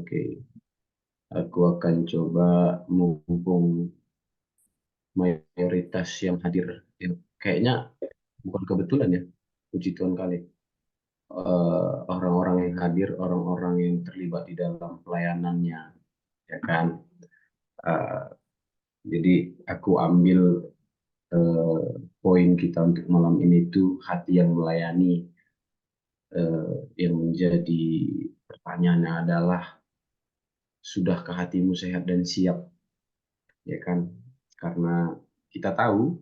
Oke, aku akan coba mumpung mayoritas yang hadir, ya, kayaknya bukan kebetulan ya, puji Tuhan kali. Orang-orang yang hadir, orang-orang yang terlibat di dalam pelayanannya, ya kan. Eh, jadi aku ambil eh, poin kita untuk malam ini itu hati yang melayani. Yang menjadi pertanyaannya adalah, sudahkah hatimu sehat dan siap, ya kan? Karena kita tahu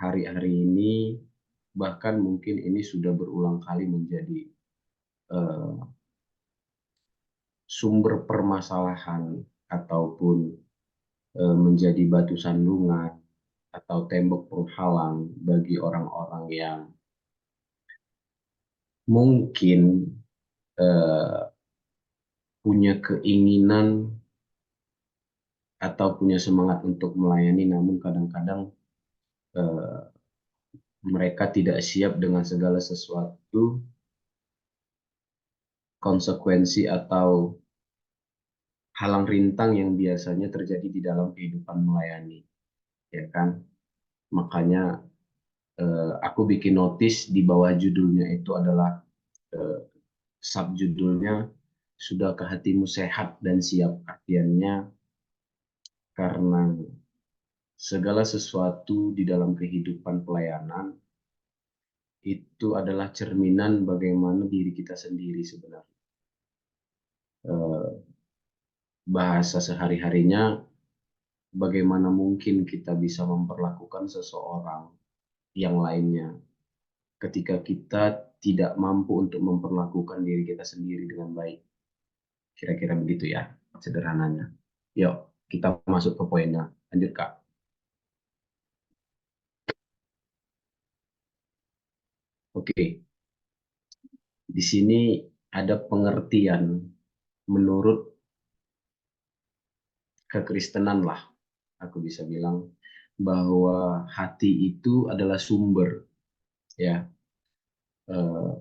hari-hari ini, bahkan mungkin ini sudah berulang kali menjadi eh, sumber permasalahan ataupun menjadi batu sandungan atau tembok penghalang bagi orang-orang yang mungkin eh, punya keinginan atau punya semangat untuk melayani, namun kadang-kadang eh, mereka tidak siap dengan segala sesuatu konsekuensi atau halang rintang yang biasanya terjadi di dalam kehidupan melayani, ya kan? Makanya aku bikin notis di bawah judulnya itu adalah eh, subjudulnya, sudahkah hatimu sehat dan siap? Artiannya karena segala sesuatu di dalam kehidupan pelayanan itu adalah cerminan bagaimana diri kita sendiri sebenarnya. Eh, Bahasa sehari-harinya, bagaimana mungkin kita bisa memperlakukan seseorang yang lainnya ketika kita tidak mampu untuk memperlakukan diri kita sendiri dengan baik. Kira-kira begitu ya, sederhananya. Yuk, kita masuk ke poinnya. Lanjut, Kak. Oke, di sini ada pengertian menurut kekristenan lah. Aku bisa bilang bahwa hati itu adalah sumber, ya. Eh,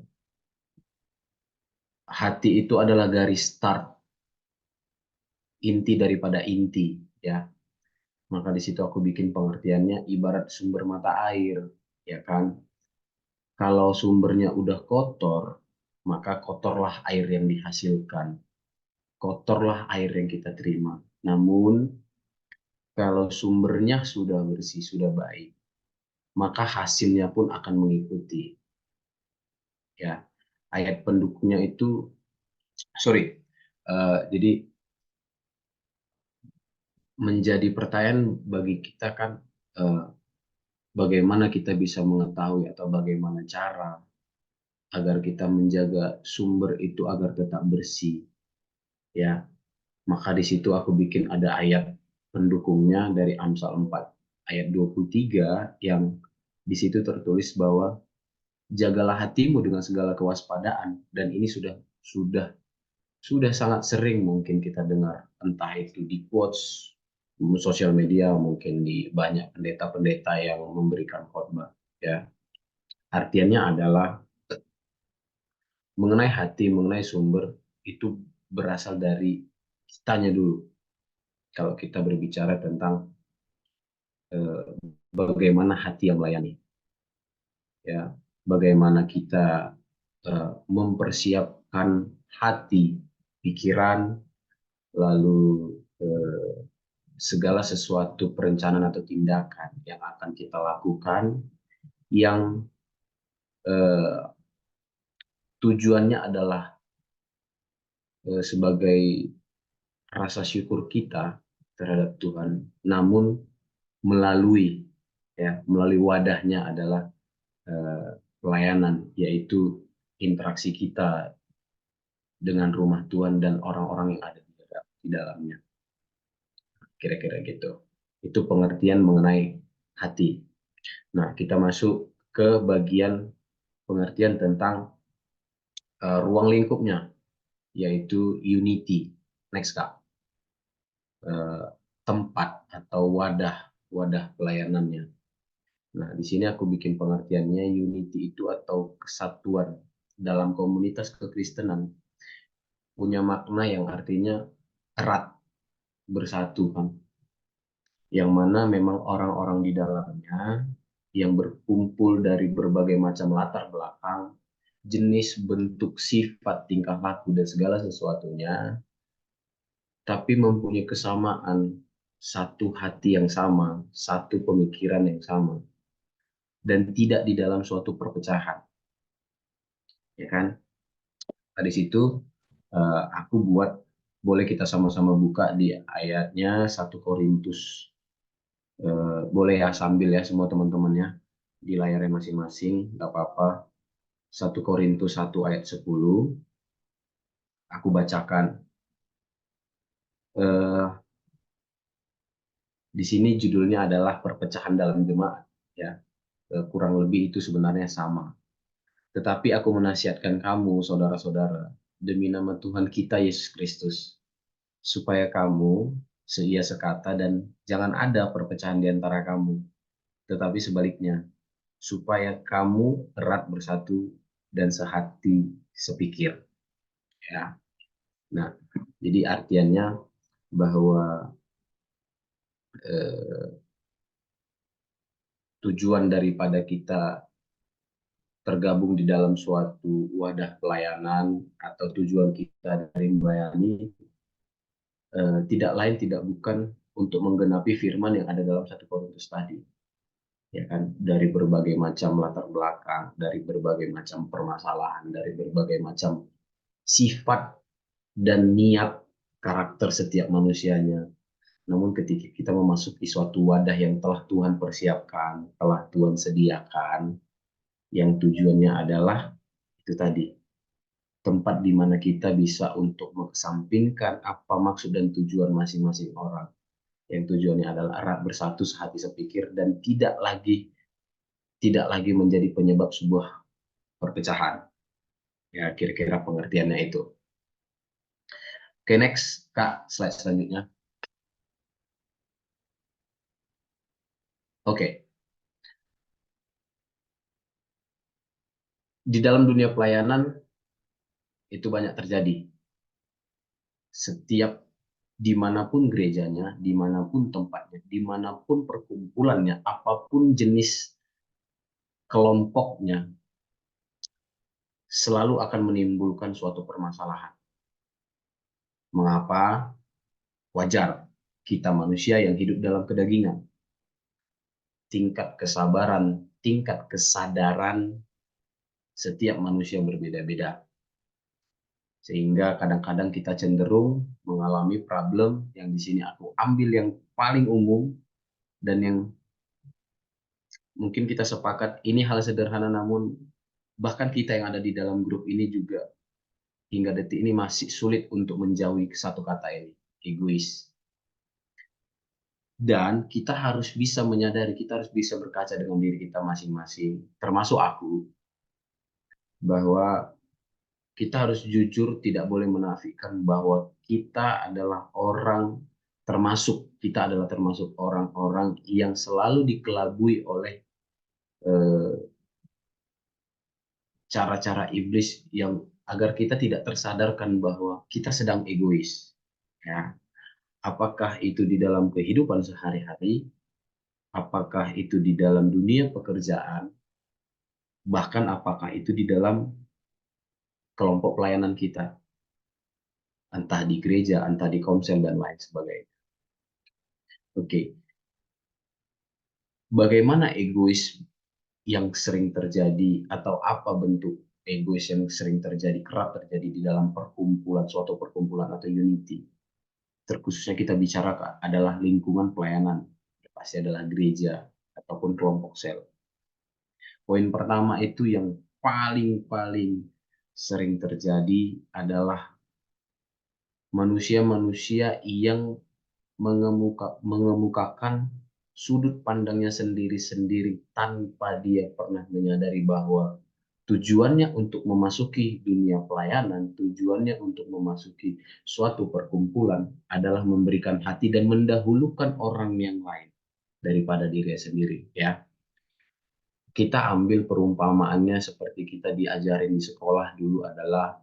Hati itu adalah garis start, inti daripada inti, ya. Maka di situ aku bikin pengertiannya ibarat sumber mata air, ya kan? Kalau sumbernya udah kotor, maka kotorlah air yang dihasilkan, kotorlah air yang kita terima. Namun kalau sumbernya sudah bersih, sudah baik, maka hasilnya pun akan mengikuti. Ya, ayat pendukungnya itu, sorry, jadi menjadi pertanyaan bagi kita kan, eh, bagaimana kita bisa mengetahui atau bagaimana cara agar kita menjaga sumber itu agar tetap bersih, ya. Maka di situ aku bikin ada ayat pendukungnya dari Amsal 4 ayat 23, yang di situ tertulis bahwa jagalah hatimu dengan segala kewaspadaan, dan ini sudah sangat sering mungkin kita dengar, entah itu di quotes sosial media, mungkin di banyak pendeta-pendeta yang memberikan khotbah, ya. Artiannya adalah mengenai hati, mengenai sumber, itu berasal dari kitanya dulu. Kalau kita berbicara tentang eh, bagaimana hati yang melayani, ya, bagaimana kita mempersiapkan hati, pikiran, lalu eh, segala sesuatu perencanaan atau tindakan yang akan kita lakukan, yang eh, tujuannya adalah sebagai rasa syukur kita terhadap Tuhan, namun melalui, ya, melalui wadahnya adalah pelayanan, yaitu interaksi kita dengan rumah Tuhan dan orang-orang yang ada di dalamnya. Kira-kira gitu. Itu pengertian mengenai hati. Nah, kita masuk ke bagian pengertian tentang ruang lingkupnya, yaitu unity. Next, Kak. Eh, Tempat atau wadah, wadah pelayanannya. Nah, di sini aku bikin pengertiannya, unity itu atau kesatuan dalam komunitas kekristenan. punya makna yang artinya erat, bersatu kan. Yang mana memang orang-orang di dalamnya yang berkumpul dari berbagai macam latar belakang, jenis, bentuk, sifat, tingkah laku, dan segala sesuatunya, tapi mempunyai kesamaan, satu hati yang sama, satu pemikiran yang sama, dan tidak di dalam suatu perpecahan, ya kan? Di situ aku buat, boleh kita sama-sama buka di ayatnya 1 Korintus. Boleh ya, sambil ya semua teman-temannya di layarnya masing-masing, nggak apa-apa. 1 Korintus 1 ayat 10, aku bacakan. Eh, di sini judulnya adalah perpecahan dalam jemaat, ya. Kurang lebih itu sebenarnya sama. Tetapi aku menasihatkan kamu, saudara-saudara, demi nama Tuhan kita Yesus Kristus, supaya kamu seia sekata dan jangan ada perpecahan di antara kamu, tetapi sebaliknya, supaya kamu erat bersatu dan sehati sepikir. Ya. Nah, jadi artiannya bahwa eh, tujuan daripada kita tergabung di dalam suatu wadah pelayanan atau tujuan kita dari melayani tidak lain tidak bukan untuk menggenapi firman yang ada dalam 1 Korintus tadi, ya kan, dari berbagai macam latar belakang, dari berbagai macam permasalahan, dari berbagai macam sifat dan niat karakter setiap manusianya. Namun ketika kita memasuki suatu wadah yang telah Tuhan persiapkan, telah Tuhan sediakan, yang tujuannya adalah itu tadi, tempat di mana kita bisa untuk mengesampingkan apa maksud dan tujuan masing-masing orang. Yang tujuannya adalah erat bersatu sehati sepikir dan tidak lagi menjadi penyebab sebuah perpecahan. Ya, kira-kira pengertiannya itu. Oke, next, Kak, slide selanjutnya. Oke, di dalam dunia pelayanan itu banyak terjadi. Setiap dimanapun gerejanya, dimanapun tempatnya, dimanapun perkumpulannya, apapun jenis kelompoknya, selalu akan menimbulkan suatu permasalahan. Mengapa? Wajar, kita manusia yang hidup dalam kedagingan. Tingkat kesabaran, tingkat kesadaran setiap manusia berbeda-beda. Sehingga kadang-kadang kita cenderung mengalami problem yang di sini aku ambil yang paling umum dan yang mungkin kita sepakat ini hal sederhana, namun bahkan kita yang ada di dalam grup ini juga hingga detik ini masih sulit untuk menjauhi satu kata ini, egois. Dan kita harus bisa menyadari, kita harus bisa berkaca dengan diri kita masing-masing, termasuk aku, bahwa kita harus jujur, tidak boleh menafikan bahwa kita adalah termasuk orang-orang yang selalu dikelabui oleh cara-cara iblis yang agar kita tidak tersadarkan bahwa kita sedang egois. Ya, apakah itu di dalam kehidupan sehari-hari, apakah itu di dalam dunia pekerjaan, bahkan apakah itu di dalam kelompok pelayanan kita, entah di gereja, entah di komsel, dan lain sebagainya. Oke, bagaimana egois yang sering terjadi atau apa bentuk egois yang sering terjadi, kerap terjadi di dalam suatu perkumpulan atau unity. Terkhususnya kita bicara adalah lingkungan pelayanan, pasti adalah gereja ataupun kelompok sel. Poin pertama itu yang paling sering terjadi adalah manusia-manusia yang mengemukakan sudut pandangnya sendiri-sendiri tanpa dia pernah menyadari bahwa tujuannya untuk memasuki dunia pelayanan, tujuannya untuk memasuki suatu perkumpulan adalah memberikan hati dan mendahulukan orang yang lain daripada diri sendiri, ya. Kita ambil perumpamaannya seperti kita diajarin di sekolah dulu adalah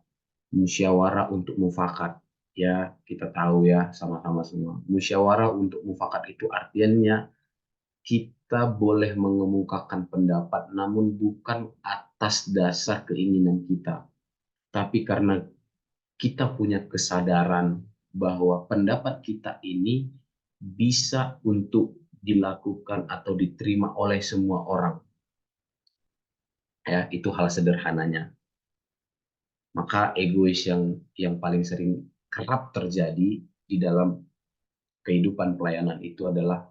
musyawarah untuk mufakat. Ya, kita tahu ya sama-sama semua. Musyawarah untuk mufakat itu artinya kita boleh mengemukakan pendapat namun bukan atas dasar keinginan kita, tapi karena kita punya kesadaran bahwa pendapat kita ini bisa untuk dilakukan atau diterima oleh semua orang. Ya, itu hal sederhananya. Maka egois yang paling sering kerap terjadi di dalam kehidupan pelayanan itu adalah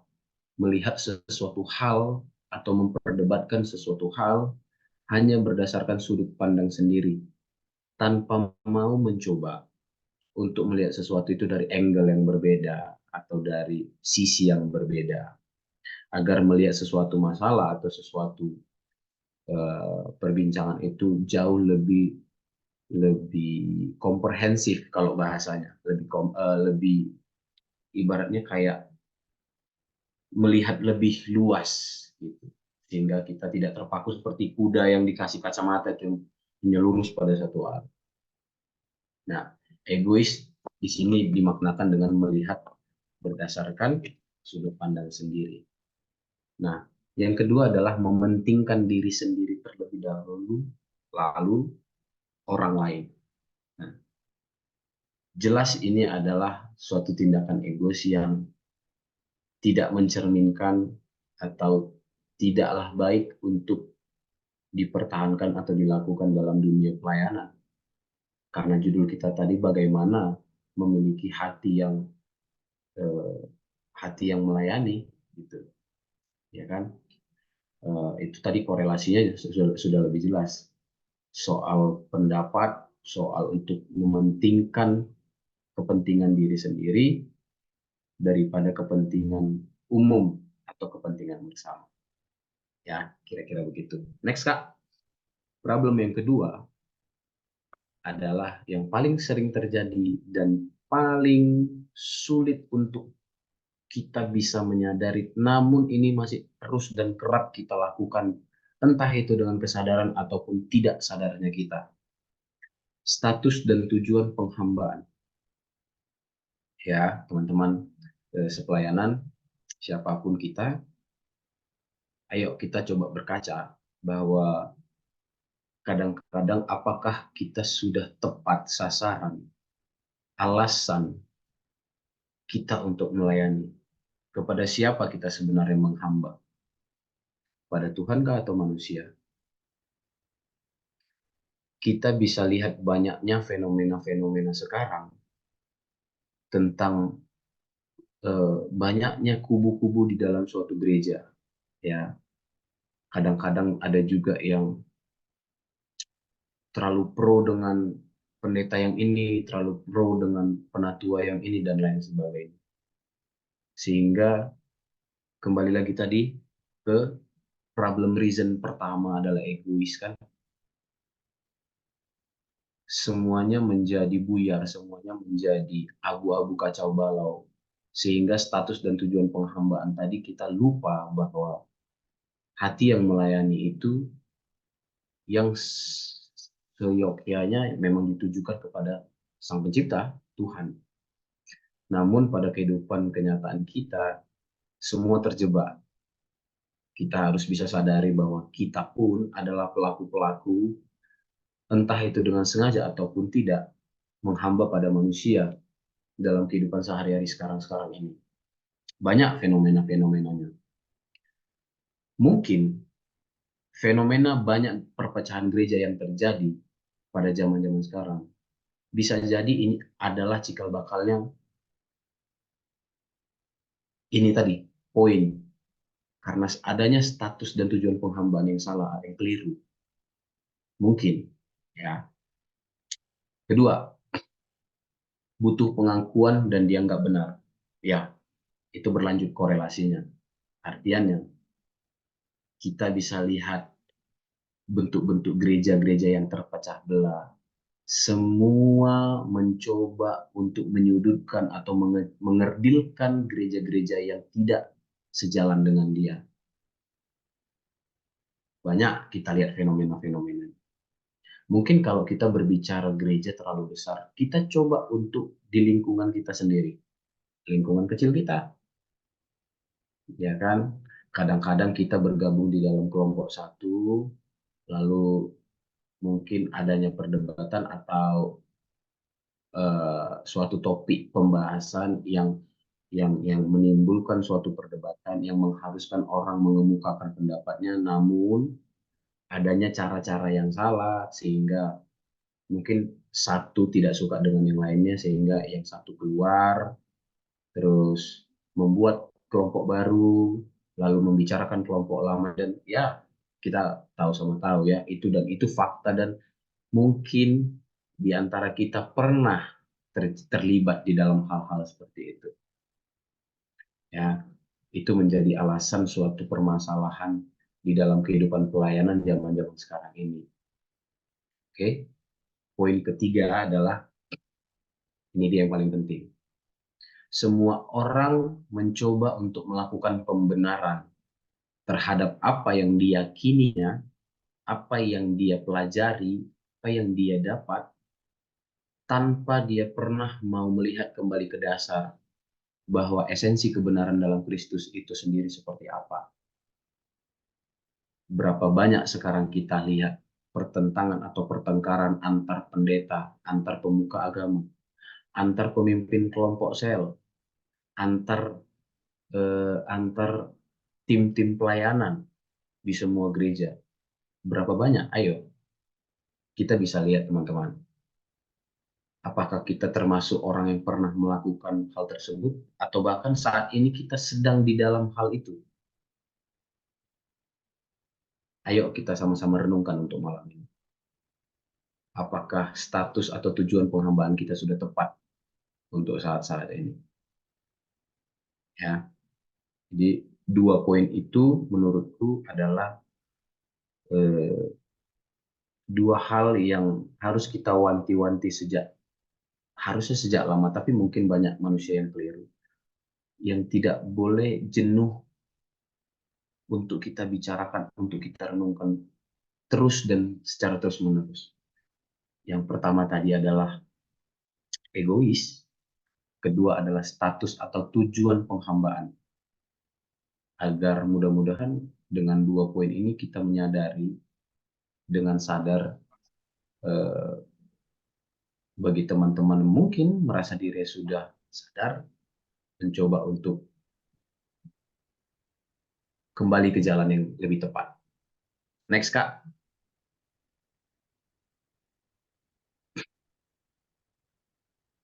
melihat sesuatu hal atau memperdebatkan sesuatu hal hanya berdasarkan sudut pandang sendiri, tanpa mau mencoba untuk melihat sesuatu itu dari angle yang berbeda atau dari sisi yang berbeda, agar melihat sesuatu masalah atau sesuatu perbincangan itu jauh lebih lebih komprehensif kalau bahasanya, lebih ibaratnya kayak melihat lebih luas gitu, sehingga kita tidak terpaku seperti kuda yang dikasih kacamata yang menyelurus pada satu arah. Nah, egois di sini dimaknakan dengan melihat berdasarkan sudut pandang sendiri. Nah, yang kedua adalah mementingkan diri sendiri terlebih dahulu, lalu orang lain. Nah, jelas ini adalah suatu tindakan egois yang tidak mencerminkan atau tidaklah baik untuk dipertahankan atau dilakukan dalam dunia pelayanan. Karena judul kita tadi bagaimana memiliki eh, hati yang melayani, gitu, ya kan? Itu tadi korelasinya sudah lebih jelas soal pendapat, soal untuk mementingkan kepentingan diri sendiri daripada kepentingan umum atau kepentingan bersama. Ya, kira-kira begitu. Next, Kak. Problem yang kedua adalah yang paling sering terjadi dan paling sulit untuk kita bisa menyadari, namun ini masih terus dan kerap kita lakukan, entah itu dengan kesadaran ataupun tidak sadarnya kita. Status dan tujuan penghambaan. Ya, teman-teman sepelayanan, siapapun kita, ayo kita coba berkaca bahwa kadang-kadang apakah kita sudah tepat sasaran, alasan kita untuk melayani, kepada siapa kita sebenarnya menghamba, pada Tuhankah atau manusia? Kita bisa lihat banyaknya fenomena-fenomena sekarang tentang banyaknya kubu-kubu di dalam suatu gereja. Ya, kadang-kadang ada juga yang terlalu pro dengan pendeta yang ini, terlalu pro dengan penatua yang ini, dan lain sebagainya. Sehingga kembali lagi tadi ke problem reason pertama adalah egois, kan? Semuanya menjadi buyar, semuanya menjadi abu-abu kacau balau. Sehingga status dan tujuan penghambaan tadi kita lupa bahwa hati yang melayani itu yang seyogyanya memang ditujukan kepada Sang Pencipta, Tuhan. Namun pada kehidupan kenyataan kita, semua terjebak. Kita harus bisa sadari bahwa kita pun adalah pelaku-pelaku, entah itu dengan sengaja ataupun tidak, menghamba pada manusia dalam kehidupan sehari-hari sekarang ini. Banyak fenomena-fenomenanya. Mungkin fenomena banyak perpecahan gereja yang terjadi pada zaman-zaman sekarang bisa jadi ini adalah cikal bakalnya ini tadi, poin, karena adanya status dan tujuan penghambaan yang salah, yang keliru. Mungkin, ya. Kedua, butuh pengakuan dan dianggap benar. Ya, itu berlanjut korelasinya. Artinya, kita bisa lihat bentuk-bentuk gereja-gereja yang terpecah belah. Semua mencoba untuk menyudutkan atau mengerdilkan gereja-gereja yang tidak sejalan dengan dia. Banyak kita lihat fenomena-fenomena. Mungkin kalau kita berbicara gereja terlalu besar, kita coba untuk di lingkungan kita sendiri, lingkungan kecil kita, ya kan? Kadang-kadang kita bergabung di dalam kelompok satu, lalu mungkin adanya perdebatan atau suatu topik pembahasan yang menimbulkan suatu perdebatan yang mengharuskan orang mengemukakan pendapatnya, namun adanya cara-cara yang salah sehingga mungkin satu tidak suka dengan yang lainnya sehingga yang satu keluar terus membuat kelompok baru lalu membicarakan kelompok lama dan ya kita tahu sama tahu ya itu fakta dan mungkin di antara kita pernah terlibat di dalam hal-hal seperti itu ya itu menjadi alasan suatu permasalahan di dalam kehidupan pelayanan zaman-zaman sekarang ini. Oke, poin ketiga adalah ini dia yang paling penting. Semua orang mencoba untuk melakukan pembenaran terhadap apa yang diyakininya, apa yang dia pelajari, apa yang dia dapat, tanpa dia pernah mau melihat kembali ke dasar bahwa esensi kebenaran dalam Kristus itu sendiri seperti apa. Berapa banyak sekarang kita lihat pertentangan atau pertengkaran antar pendeta, antar pemuka agama, antar pemimpin kelompok sel, antar antar tim-tim pelayanan di semua gereja. Berapa banyak? Ayo, kita bisa lihat teman-teman. Apakah kita termasuk orang yang pernah melakukan hal tersebut? Atau bahkan saat ini kita sedang di dalam hal itu? Ayo kita sama-sama renungkan untuk malam ini. Apakah status atau tujuan penghambaan kita sudah tepat untuk saat-saat ini? Ya, jadi dua poin itu menurutku adalah eh, dua hal yang harus kita wanti-wanti harusnya sejak lama, tapi mungkin banyak manusia yang keliru, yang tidak boleh jenuh untuk kita bicarakan, untuk kita renungkan terus dan secara terus-menerus. Yang pertama tadi adalah egois, kedua adalah status atau tujuan penghambaan. Agar mudah-mudahan dengan dua poin ini kita menyadari dengan sadar eh, bagi teman-teman mungkin merasa diri sudah sadar, mencoba untuk kembali ke jalan yang lebih tepat. Next, Kak.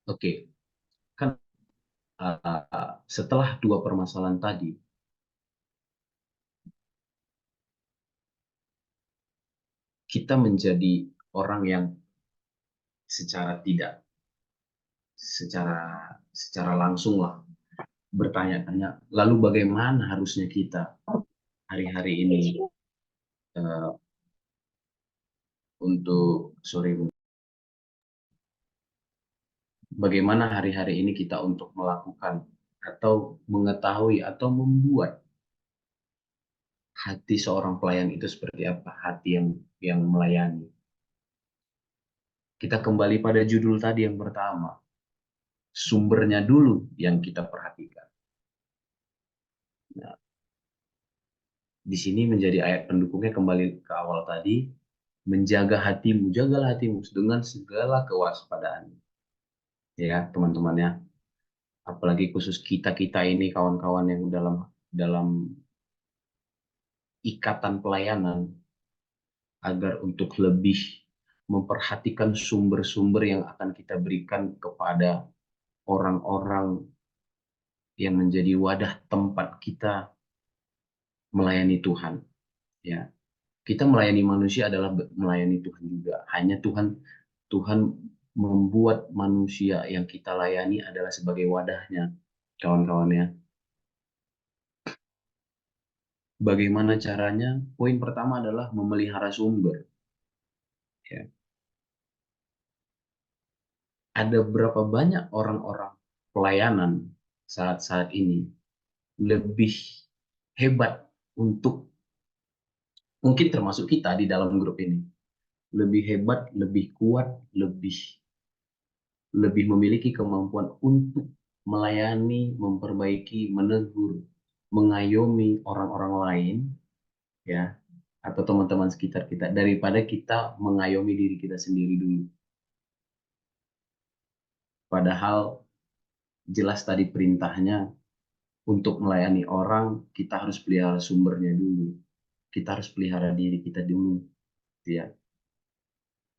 Oke, kan setelah dua permasalahan tadi, kita menjadi orang yang secara tidak, secara secara langsung lah bertanya-tanya, lalu bagaimana harusnya kita hari-hari ini uh, untuk sorry, bagaimana hari-hari ini kita untuk melakukan atau mengetahui atau membuat hati seorang pelayan itu seperti apa, hati yang melayani. Kita kembali pada judul tadi yang pertama, sumbernya dulu yang kita perhatikan. Nah, di sini menjadi ayat pendukungnya kembali ke awal tadi, menjaga hatimu, jagalah hatimu dengan segala kewaspadaan. Ya, teman-teman ya. Apalagi khusus kita-kita ini kawan-kawan yang dalam dalam ikatan pelayanan agar untuk lebih memperhatikan sumber-sumber yang akan kita berikan kepada orang-orang yang menjadi wadah tempat kita melayani Tuhan. Ya, kita melayani manusia adalah melayani Tuhan juga. Hanya Tuhan membuat manusia yang kita layani adalah sebagai wadahnya, kawan-kawannya. Bagaimana caranya? Poin pertama adalah memelihara sumber. Ya. Ada berapa banyak orang-orang pelayanan saat-saat ini lebih hebat untuk mungkin termasuk kita di dalam grup ini lebih hebat, lebih kuat, lebih memiliki kemampuan untuk melayani, memperbaiki, menegur, mengayomi orang-orang lain, ya, atau teman-teman sekitar kita daripada kita mengayomi diri kita sendiri dulu. Padahal jelas tadi perintahnya untuk melayani orang kita harus pelihara sumbernya dulu. Kita harus pelihara diri kita dulu, ya.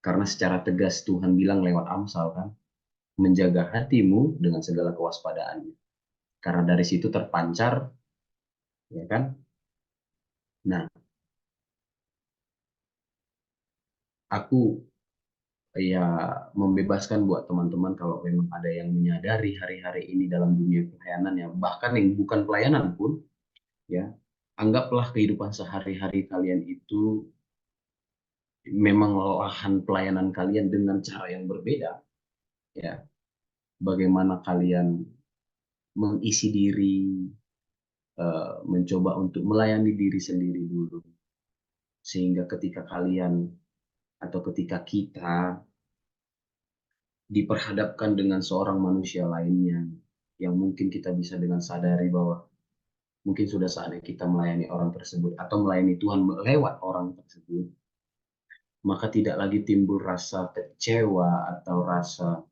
Karena secara tegas Tuhan bilang lewat Amsal kan, menjaga hatimu dengan segala kewaspadaannya. Karena dari situ terpancar, ya kan? Nah, aku ya membebaskan buat teman-teman kalau memang ada yang menyadari hari-hari ini dalam dunia pelayanan ya, bahkan yang bukan pelayanan pun, ya, anggaplah kehidupan sehari-hari kalian itu memang lahan pelayanan kalian dengan cara yang berbeda, ya. Bagaimana kalian mengisi diri, mencoba untuk melayani diri sendiri dulu, sehingga ketika kalian atau ketika kita diperhadapkan dengan seorang manusia lainnya yang mungkin kita bisa dengan sadari bahwa mungkin sudah saatnya kita melayani orang tersebut atau melayani Tuhan lewat orang tersebut, maka tidak lagi timbul rasa kecewa atau rasa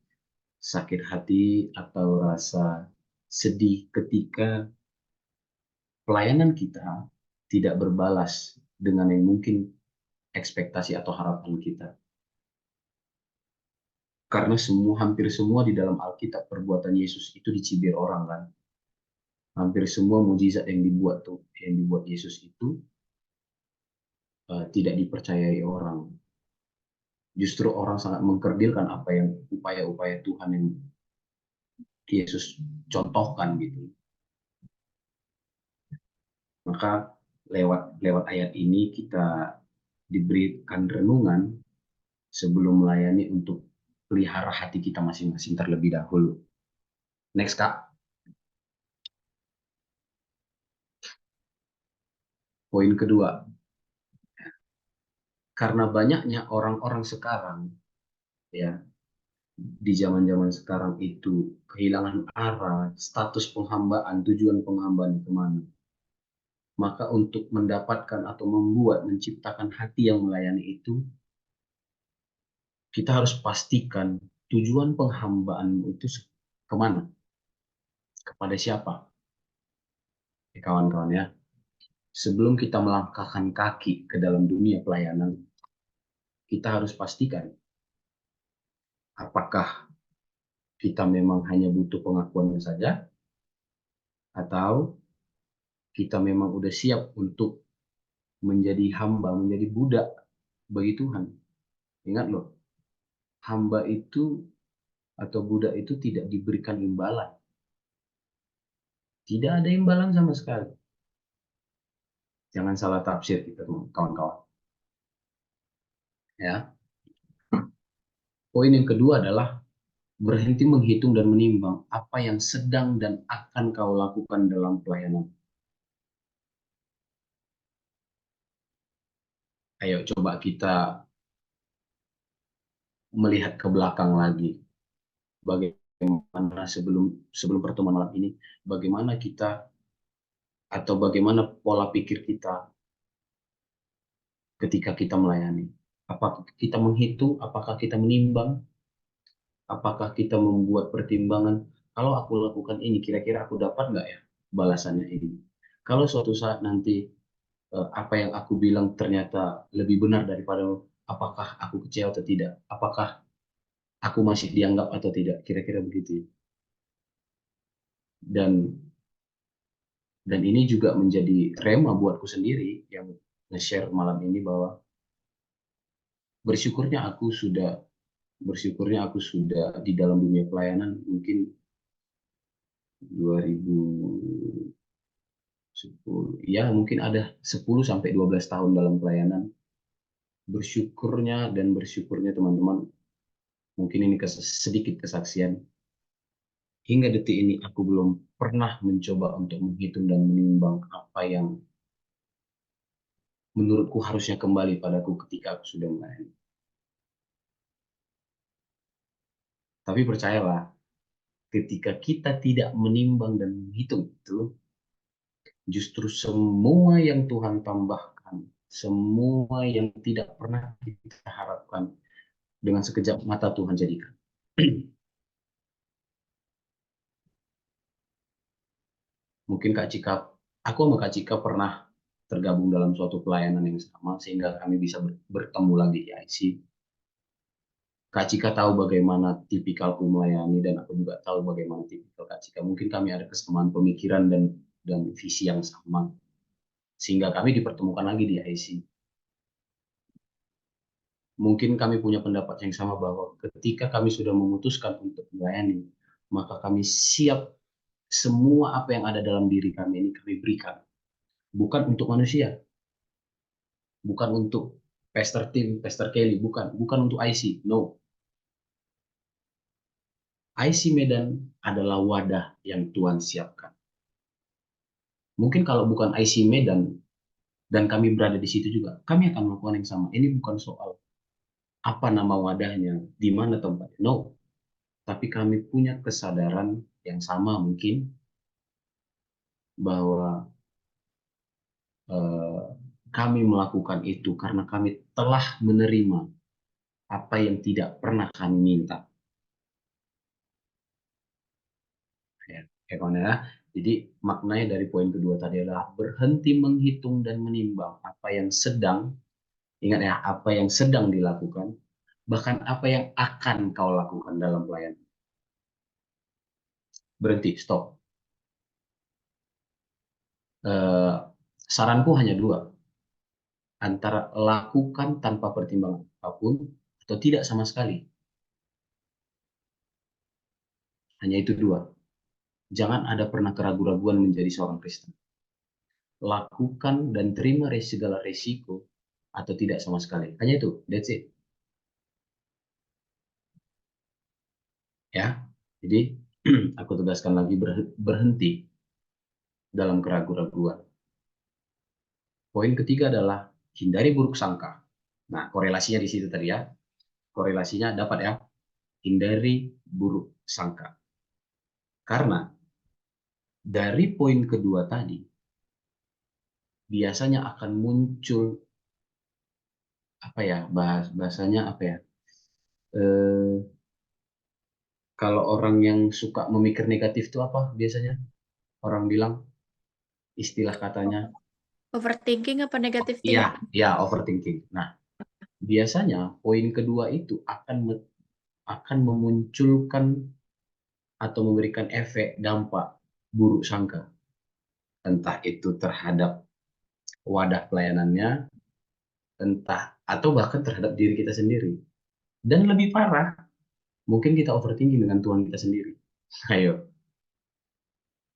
sakit hati atau rasa sedih ketika pelayanan kita tidak berbalas dengan yang mungkin ekspektasi atau harapan kita. Karena hampir semua di dalam Alkitab perbuatan Yesus itu dicibir orang kan. Hampir semua mujizat yang dibuat Yesus itu tidak dipercayai orang. Justru orang sangat mengkerdilkan apa yang upaya-upaya Tuhan yang Yesus contohkan gitu. Maka lewat lewat ayat ini kita diberikan renungan sebelum melayani untuk pelihara hati kita masing-masing terlebih dahulu. Next, Kak. Poin kedua, karena banyaknya orang-orang sekarang, ya, di zaman-zaman sekarang itu kehilangan arah, status penghambaan, tujuan penghambaan kemana. Maka untuk mendapatkan atau menciptakan hati yang melayani itu, kita harus pastikan tujuan penghambaan itu kemana, kepada siapa, ya, kawan-kawan ya. Sebelum kita melangkahkan kaki ke dalam dunia pelayanan, kita harus pastikan apakah kita memang hanya butuh pengakuannya saja, atau kita memang udah siap untuk menjadi hamba, menjadi budak bagi Tuhan. Ingat loh, hamba itu atau budak itu tidak diberikan imbalan. Tidak ada imbalan sama sekali. Jangan salah tafsir kita, kawan-kawan. Ya. Poin yang kedua adalah berhenti menghitung dan menimbang apa yang sedang dan akan kau lakukan dalam pelayanan. Ayo coba kita melihat ke belakang lagi. Bagaimana sebelum pertemuan malam ini, bagaimana kita atau bagaimana pola pikir kita ketika kita melayani. Apakah kita menghitung, apakah kita menimbang, apakah kita membuat pertimbangan, kalau aku lakukan ini, kira-kira aku dapat nggak ya balasannya ini. Kalau suatu saat nanti apa yang aku bilang ternyata lebih benar daripada, apakah aku kecewa atau tidak, apakah aku masih dianggap atau tidak, kira-kira begitu. Dan ini juga menjadi rema buatku sendiri yang nge-share malam ini bahwa bersyukurnya aku sudah di dalam dunia pelayanan mungkin 2010, ya mungkin ada 10 sampai 12 tahun dalam pelayanan. Bersyukurnya teman-teman, mungkin ini sedikit kesaksian. Hingga detik ini aku belum pernah mencoba untuk menghitung dan menimbang apa yang menurutku harusnya kembali padaku ketika aku sudah melayani. Tapi percayalah, ketika kita tidak menimbang dan menghitung itu, justru semua yang Tuhan tambahkan, semua yang tidak pernah kita harapkan, dengan sekejap mata Tuhan jadikan. Mungkin Kak Cika, aku sama Kak Cika pernah tergabung dalam suatu pelayanan yang sama, sehingga kami bisa bertemu lagi di IC. Kak Cika tahu bagaimana tipikalku melayani, dan aku juga tahu bagaimana tipikal Kak Cika. Mungkin kami ada kesamaan pemikiran dan visi yang sama, sehingga kami dipertemukan lagi di IC. Mungkin kami punya pendapat yang sama bahwa ketika kami sudah memutuskan untuk melayani, maka kami siap semua apa yang ada dalam diri kami ini kami berikan. Bukan untuk manusia, bukan untuk Pastor Tim, Pastor Kelly, bukan untuk IC, no. IC Medan adalah wadah yang Tuhan siapkan. Mungkin kalau bukan IC Medan dan kami berada di situ juga, kami akan melakukan yang sama. Ini bukan soal apa nama wadahnya, di mana tempatnya, no. Tapi kami punya kesadaran yang sama mungkin bahwa eh, kami melakukan itu karena kami telah menerima apa yang tidak pernah kami minta. Ya, ya. Jadi maknanya dari poin kedua tadi adalah berhenti menghitung dan menimbang apa yang sedang, ingat ya, apa yang sedang dilakukan, bahkan apa yang akan kau lakukan dalam pelayanan. Berhenti, stop. Eh, Saranku hanya dua, antara lakukan tanpa pertimbangan apapun atau tidak sama sekali. Hanya itu dua. Jangan ada pernah keraguan-raguan menjadi seorang Kristen. Lakukan dan terima segala resiko atau tidak sama sekali. Hanya itu, that's it. Ya, jadi aku tegaskan lagi, berhenti dalam keraguan-raguan. Poin ketiga adalah hindari buruk sangka. Nah, korelasinya di situ tadi ya. Korelasinya dapat ya. Hindari buruk sangka. Karena dari poin kedua tadi, biasanya akan muncul apa ya, bahasanya apa ya, eh, kalau orang yang suka memikir negatif itu apa biasanya orang bilang, istilah katanya, Overthinking apa negatif iya thinking? ya, overthinking. Nah, biasanya poin kedua itu akan memunculkan atau memberikan efek dampak buruk sangka, entah itu terhadap wadah pelayanannya, entah atau bahkan terhadap diri kita sendiri. Dan lebih parah, mungkin kita overthinking dengan Tuhan kita sendiri. Ayo,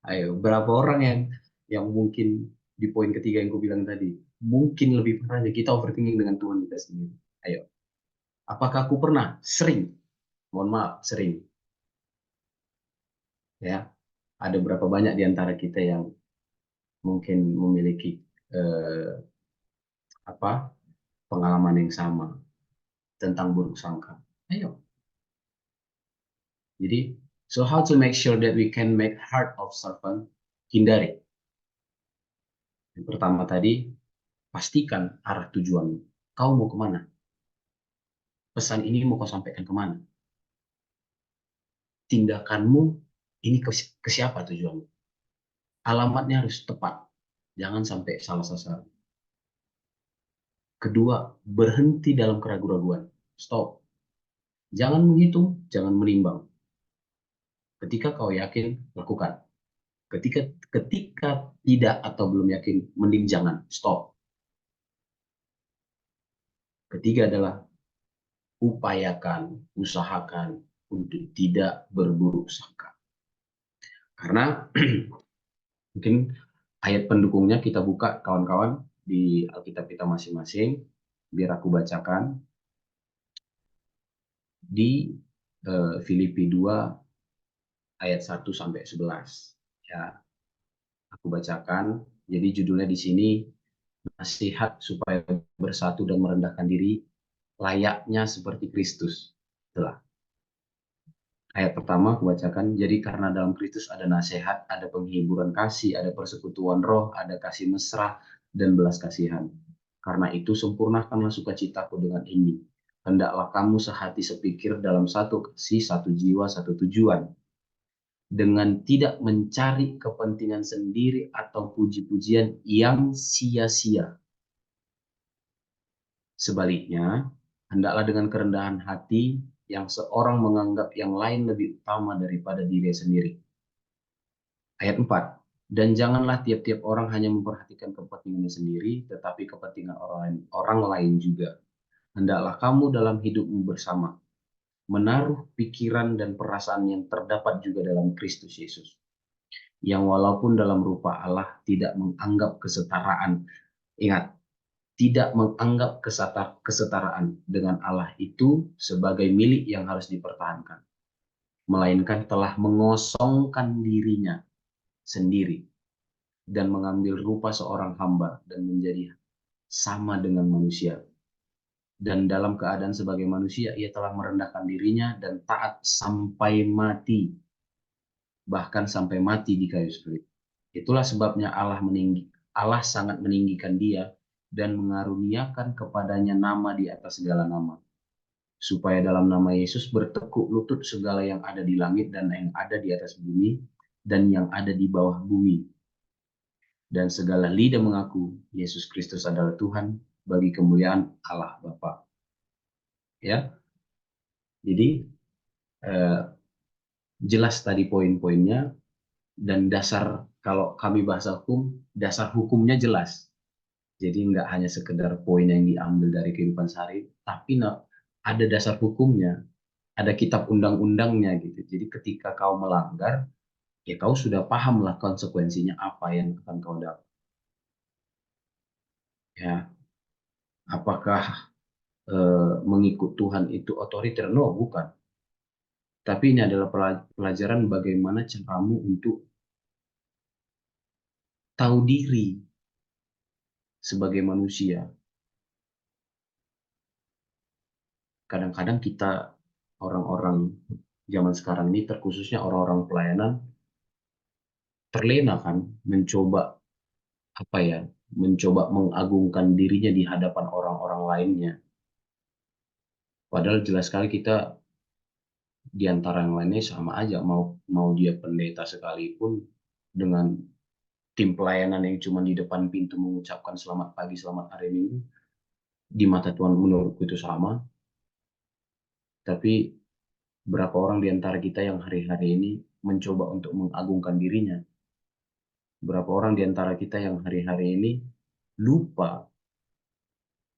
ayo, berapa orang yang mungkin di poin ketiga yang aku bilang tadi, mungkin lebih parahnya kita overthinking dengan Tuhan kita sendiri. Ayo, apakah aku pernah sering, mohon maaf, sering, ya, ada berapa banyak di antara kita yang mungkin memiliki eh, apa pengalaman yang sama tentang buruk sangka. Ayo, jadi, so how to make sure that we can make heart of servant? Hindari. Yang pertama tadi, pastikan arah tujuan. Kau mau kemana? Pesan ini mau kau sampaikan kemana? Tindakanmu ini ke siapa tujuanmu? Alamatnya harus tepat. Jangan sampai salah sasaran. Kedua, berhenti dalam keraguan-raguan. Stop. Jangan menghitung, jangan menimbang. Ketika kau yakin, lakukan. Ketika tidak atau belum yakin, mending jangan. Stop. Ketiga adalah upayakan, usahakan untuk tidak berburuk sangka. Karena mungkin ayat pendukungnya kita buka kawan-kawan di Alkitab kita masing-masing, biar aku bacakan di Filipi 2 ayat 1 sampai 11. Ya, aku bacakan. Jadi judulnya di sini, nasihat supaya bersatu dan merendahkan diri layaknya seperti Kristus. Itulah. Ayat pertama aku bacakan, jadi karena dalam Kristus ada nasihat, ada penghiburan kasih, ada persekutuan roh, ada kasih mesra, dan belas kasihan. Karena itu sempurnakanlah sukacitaku dengan ini. Hendaklah kamu sehati sepikir dalam satu kasih, satu jiwa, satu tujuan. Dengan tidak mencari kepentingan sendiri atau puji-pujian yang sia-sia. Sebaliknya, hendaklah dengan kerendahan hati yang seorang menganggap yang lain lebih utama daripada diri sendiri. Ayat 4. Dan janganlah tiap-tiap orang hanya memperhatikan kepentingannya sendiri, tetapi kepentingan orang lain juga. Hendaklah kamu dalam hidupmu bersama, menaruh pikiran dan perasaan yang terdapat juga dalam Kristus Yesus. Yang walaupun dalam rupa Allah tidak menganggap kesetaraan, ingat, tidak menganggap kesetaraan dengan Allah itu sebagai milik yang harus dipertahankan, melainkan telah mengosongkan dirinya sendiri dan mengambil rupa seorang hamba dan menjadi sama dengan manusia. Dan dalam keadaan sebagai manusia, ia telah merendahkan dirinya dan taat sampai mati, bahkan sampai mati di kayu salib. Itulah sebabnya Allah sangat meninggikan dia dan mengaruniakan kepadanya nama di atas segala nama, supaya dalam nama Yesus bertekuk lutut segala yang ada di langit dan yang ada di atas bumi dan yang ada di bawah bumi, dan segala lidah mengaku Yesus Kristus adalah Tuhan bagi kemuliaan Allah Bapa. Ya, jadi jelas tadi poin-poinnya, dan dasar, kalau kami bahasa hukum, dasar hukumnya jelas. Jadi nggak hanya sekedar poin yang diambil dari kehidupan sehari, tapi ada dasar hukumnya, ada kitab undang-undangnya gitu. Jadi ketika kau melanggar, ya kau sudah pahamlah konsekuensinya apa yang akan kau dapat. Ya, apakah mengikut Tuhan itu otoriter? No, bukan. Tapi ini adalah pelajaran bagaimana caramu untuk tahu diri sebagai manusia. Kadang-kadang kita orang-orang zaman sekarang ini, terkhususnya orang-orang pelayanan, terlena kan mencoba mencoba mengagungkan dirinya di hadapan orang-orang lainnya. Padahal jelas sekali kita di antara yang lainnya sama aja, mau dia pendeta sekalipun dengan tim pelayanan yang cuma di depan pintu mengucapkan selamat pagi, selamat hari Minggu, di mata Tuhan menurutku itu sama. Tapi berapa orang di antara kita yang hari-hari ini mencoba untuk mengagungkan dirinya? Berapa orang di antara kita yang hari-hari ini lupa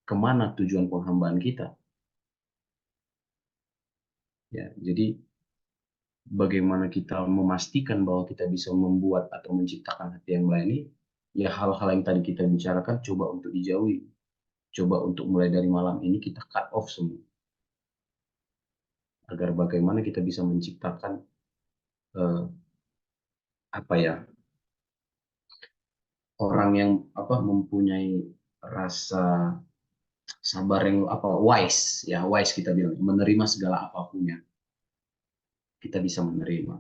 kemana tujuan penghambaan kita? Ya, jadi bagaimana kita memastikan bahwa kita bisa membuat atau menciptakan hati yang melayani, ya hal-hal yang tadi kita bicarakan coba untuk dijauhi. Coba untuk mulai dari malam ini kita cut off semua. Agar bagaimana kita bisa menciptakan orang yang mempunyai rasa sabar yang wise kita bilang, menerima segala apapunnya. Kita bisa menerima.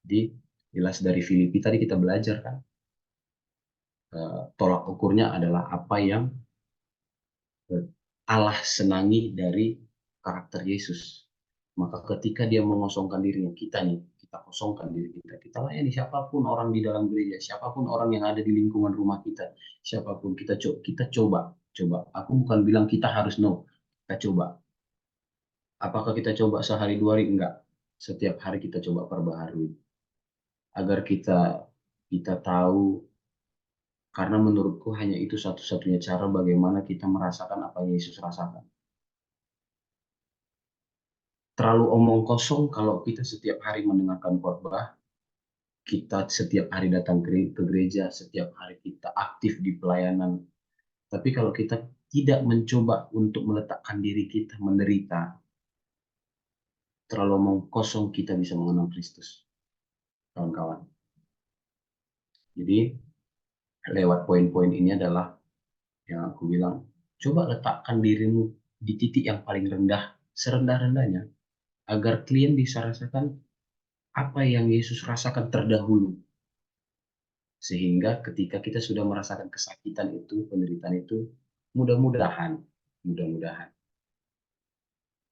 Jadi jelas dari Filipi tadi kita belajar kan, tolak ukurnya adalah apa yang Allah senangi dari karakter Yesus. Maka ketika dia mengosongkan dirinya, kita kosongkan diri kita. Kita layani siapapun orang di dalam gereja, siapapun orang yang ada di lingkungan rumah kita, siapapun kita coba. Aku bukan bilang kita harus, no. Kita coba. Apakah kita coba sehari dua hari? Enggak. Setiap hari kita coba perbaharui. Agar kita tahu, karena menurutku hanya itu satu-satunya cara bagaimana kita merasakan apa yang Yesus rasakan. Terlalu omong kosong kalau kita setiap hari mendengarkan khotbah, kita setiap hari datang ke gereja, setiap hari kita aktif di pelayanan. Tapi kalau kita tidak mencoba untuk meletakkan diri kita menderita, terlalu omong kosong, kita bisa mengenal Kristus, kawan-kawan. Jadi lewat poin-poin ini adalah yang aku bilang, coba letakkan dirimu di titik yang paling rendah, serendah-rendahnya, agar klien bisa rasakan apa yang Yesus rasakan terdahulu. Sehingga ketika kita sudah merasakan kesakitan itu, penderitaan itu, mudah-mudahan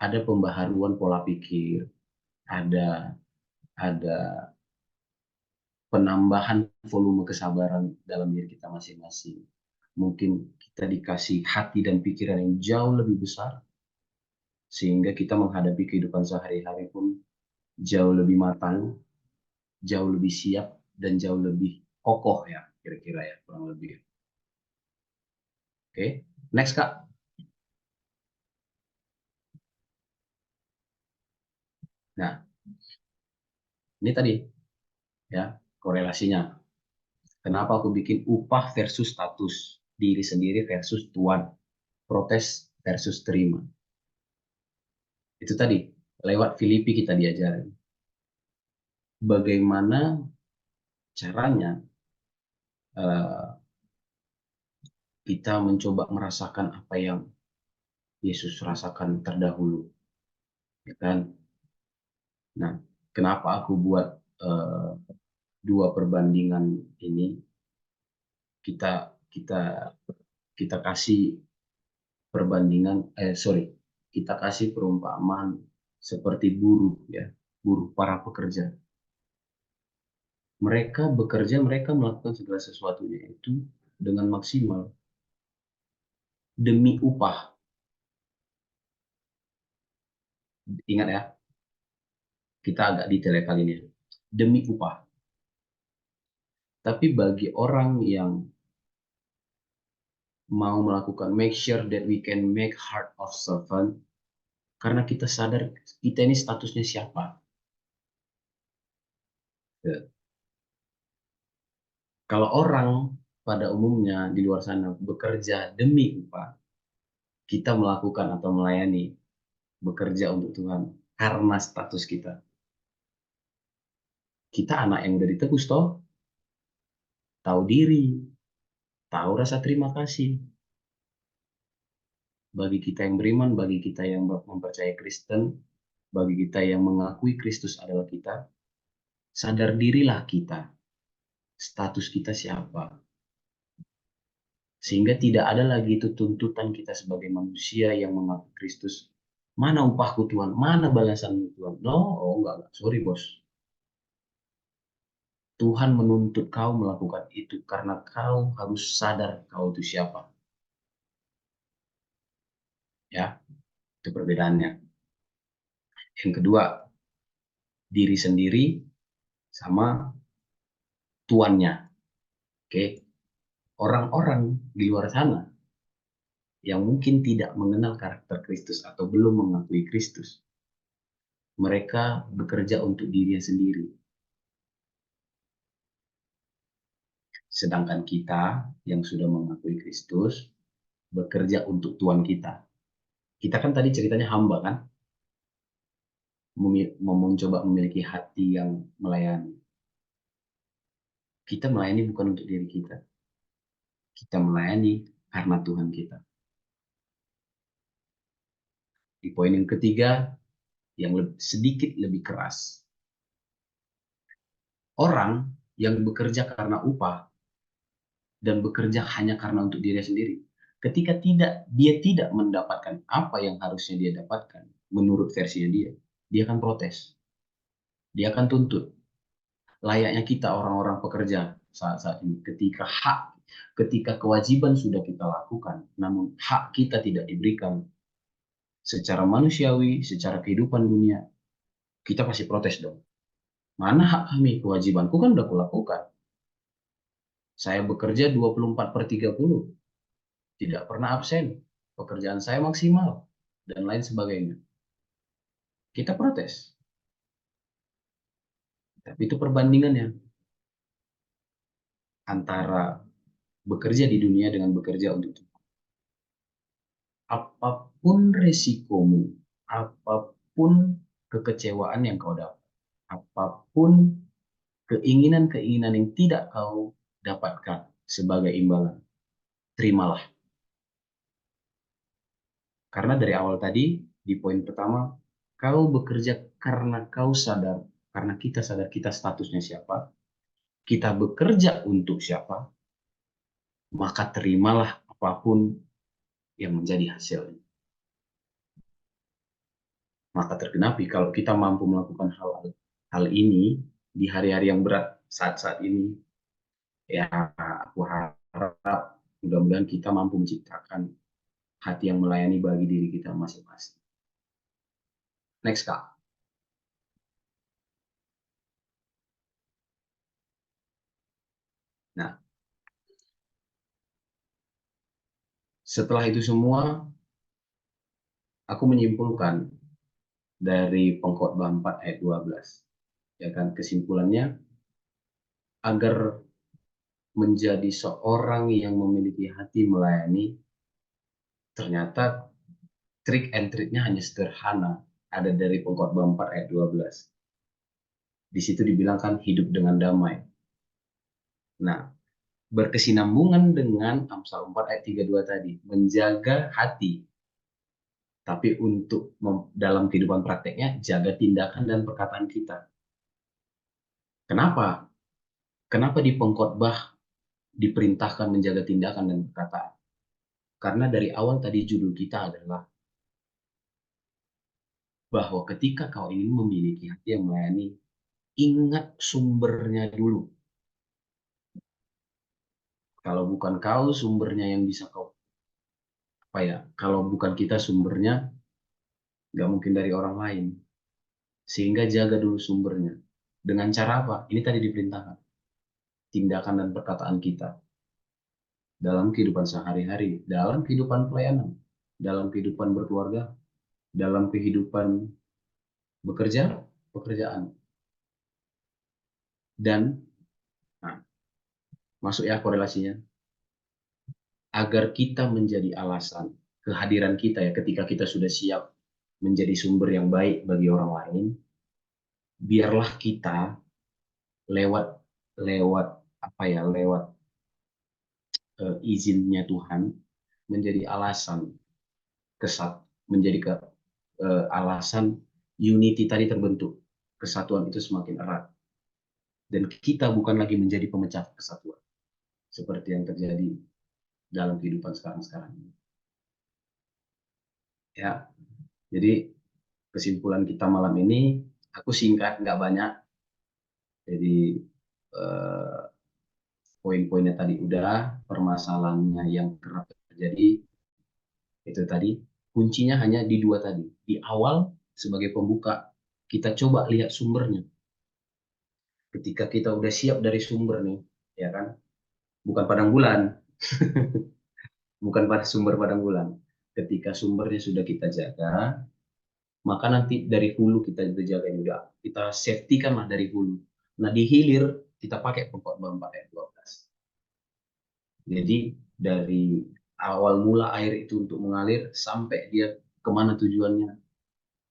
ada pembaharuan pola pikir, ada ada penambahan volume kesabaran dalam diri kita masing-masing. Mungkin kita dikasih hati dan pikiran yang jauh lebih besar, sehingga kita menghadapi kehidupan sehari-hari pun jauh lebih matang, jauh lebih siap, dan jauh lebih kokoh ya, kira-kira ya, kurang lebih. Oke, next Kak. Nah, ini tadi ya korelasinya. Kenapa aku bikin upah versus status, diri sendiri versus tuan, protes versus terima. Itu tadi, lewat Filipi kita diajarin. Bagaimana caranya kita mencoba merasakan apa yang Yesus rasakan terdahulu, ya kan? Nah, kenapa aku buat dua perbandingan ini? Kita kita kita kasih perbandingan, kita kasih perumpamaan seperti buruh ya, buruh para pekerja. Mereka bekerja, mereka melakukan segala sesuatunya itu dengan maksimal demi upah. Ingat ya, kita agak detail kali ini. Demi upah. Tapi bagi orang yang mau melakukan make sure that we can make heart of servant, karena kita sadar kita ini statusnya siapa. Ya. Kalau orang pada umumnya di luar sana bekerja demi upah, kita melakukan atau melayani bekerja untuk Tuhan karena status kita. Kita anak yang udah ditebus toh, tahu diri, tahu rasa terima kasih. Bagi kita yang beriman, bagi kita yang mempercayai Kristen, bagi kita yang mengakui Kristus adalah kita, sadar dirilah kita, status kita siapa. Sehingga tidak ada lagi itu tuntutan kita sebagai manusia yang mengakui Kristus. Mana upahku Tuhan? Mana balasanmu Tuhan? No, oh enggak. Sorry bos. Tuhan menuntut kau melakukan itu karena kau harus sadar kau itu siapa. Ya, itu perbedaannya. Yang kedua, diri sendiri sama tuannya. Oke, orang-orang di luar sana yang mungkin tidak mengenal karakter Kristus atau belum mengakui Kristus, mereka bekerja untuk dirinya sendiri. Sedangkan kita yang sudah mengakui Kristus bekerja untuk Tuhan kita. Kita kan tadi ceritanya hamba kan, mencoba memiliki hati yang melayani. Kita melayani bukan untuk diri kita. Kita melayani karena Tuhan kita. Di poin yang ketiga, yang sedikit lebih keras. Orang yang bekerja karena upah dan bekerja hanya karena untuk diri sendiri, ketika dia tidak mendapatkan apa yang harusnya dia dapatkan menurut versinya dia akan protes, dia akan tuntut. Layaknya kita orang-orang pekerja saat ini, ketika kewajiban sudah kita lakukan, namun hak kita tidak diberikan secara manusiawi, secara kehidupan dunia, kita pasti protes dong. Mana hak kami, kewajibanku kan udah kulakukan. Saya bekerja 24/30, tidak pernah absen, pekerjaan saya maksimal, dan lain sebagainya. Kita protes. Tapi itu perbandingannya antara bekerja di dunia dengan bekerja untuk Tuhan. Apapun resikomu, apapun kekecewaan yang kau dapat, apapun keinginan-keinginan yang tidak kau dapatkan sebagai imbalan, terimalah. Karena dari awal tadi, di poin pertama, kau bekerja karena kau sadar, karena kita sadar kita statusnya siapa, kita bekerja untuk siapa, maka terimalah apapun yang menjadi hasilnya. Maka tergenapi kalau kita mampu melakukan hal ini di hari-hari yang berat saat-saat ini, ya aku harap mudah-mudahan kita mampu menciptakan hati yang melayani bagi diri kita masing-masing. Next, Kak. Nah, setelah itu semua, aku menyimpulkan dari Pengkhotbah 4 ayat 12. Ya kan, kesimpulannya, agar menjadi seorang yang memiliki hati melayani, ternyata trik and triknya hanya sederhana. Ada dari Pengkhotbah 4 ayat 12. Di situ dibilangkan hidup dengan damai. Nah, berkesinambungan dengan Amsal 4 ayat 32 tadi, menjaga hati. Tapi untuk dalam kehidupan prakteknya, jaga tindakan dan perkataan kita. Kenapa? Kenapa di pengkhotbah diperintahkan menjaga tindakan dan perkataan? Karena dari awal tadi judul kita adalah bahwa ketika kau ingin memiliki hati yang melayani, ingat sumbernya dulu. Kalau bukan kau sumbernya yang bisa kau, kalau bukan kita sumbernya, nggak mungkin dari orang lain. Sehingga jaga dulu sumbernya. Dengan cara apa? Ini tadi diperintahkan. Tindakan dan perkataan kita. Dalam kehidupan sehari-hari, dalam kehidupan pelayanan, dalam kehidupan berkeluarga, dalam kehidupan bekerja, pekerjaan. Dan, nah, masuk ya korelasinya, agar kita menjadi alasan kehadiran kita ya ketika kita sudah siap menjadi sumber yang baik bagi orang lain, biarlah kita lewat lewat izinnya Tuhan menjadi alasan alasan unity tadi terbentuk, kesatuan itu semakin erat, dan kita bukan lagi menjadi pemecah kesatuan seperti yang terjadi dalam kehidupan sekarang ini. Ya, jadi kesimpulan kita malam ini, aku singkat, nggak banyak. Jadi poin-poinnya tadi udah, permasalahannya yang kerap terjadi itu tadi, kuncinya hanya di dua tadi. Di awal sebagai pembuka, kita coba lihat sumbernya. Ketika kita udah siap dari sumber nih, ya kan, bukan padang bulan, bukan pada sumber padang bulan. Ketika sumbernya sudah kita jaga, maka nanti dari hulu kita juga jaga juga. Kita safety kan lah dari hulu. Nah di hilir kita pakai Pengkhotbah 4 ayat 12. Jadi dari awal mula air itu untuk mengalir sampai dia kemana tujuannya.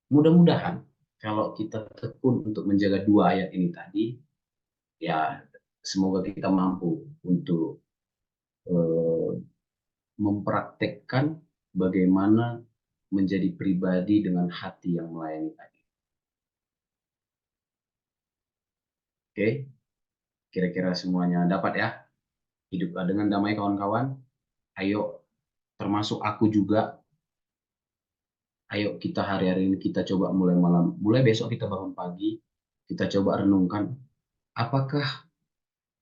Mudah-mudahan kalau kita tekun untuk menjaga dua ayat ini tadi, ya semoga kita mampu untuk mempraktekkan bagaimana menjadi pribadi dengan hati yang melayani tadi. Oke, kira-kira semuanya dapat ya? Hidup dengan damai kawan-kawan. Ayo, termasuk aku juga. Ayo kita hari-hari ini kita coba mulai malam, mulai besok kita bangun pagi, kita coba renungkan, apakah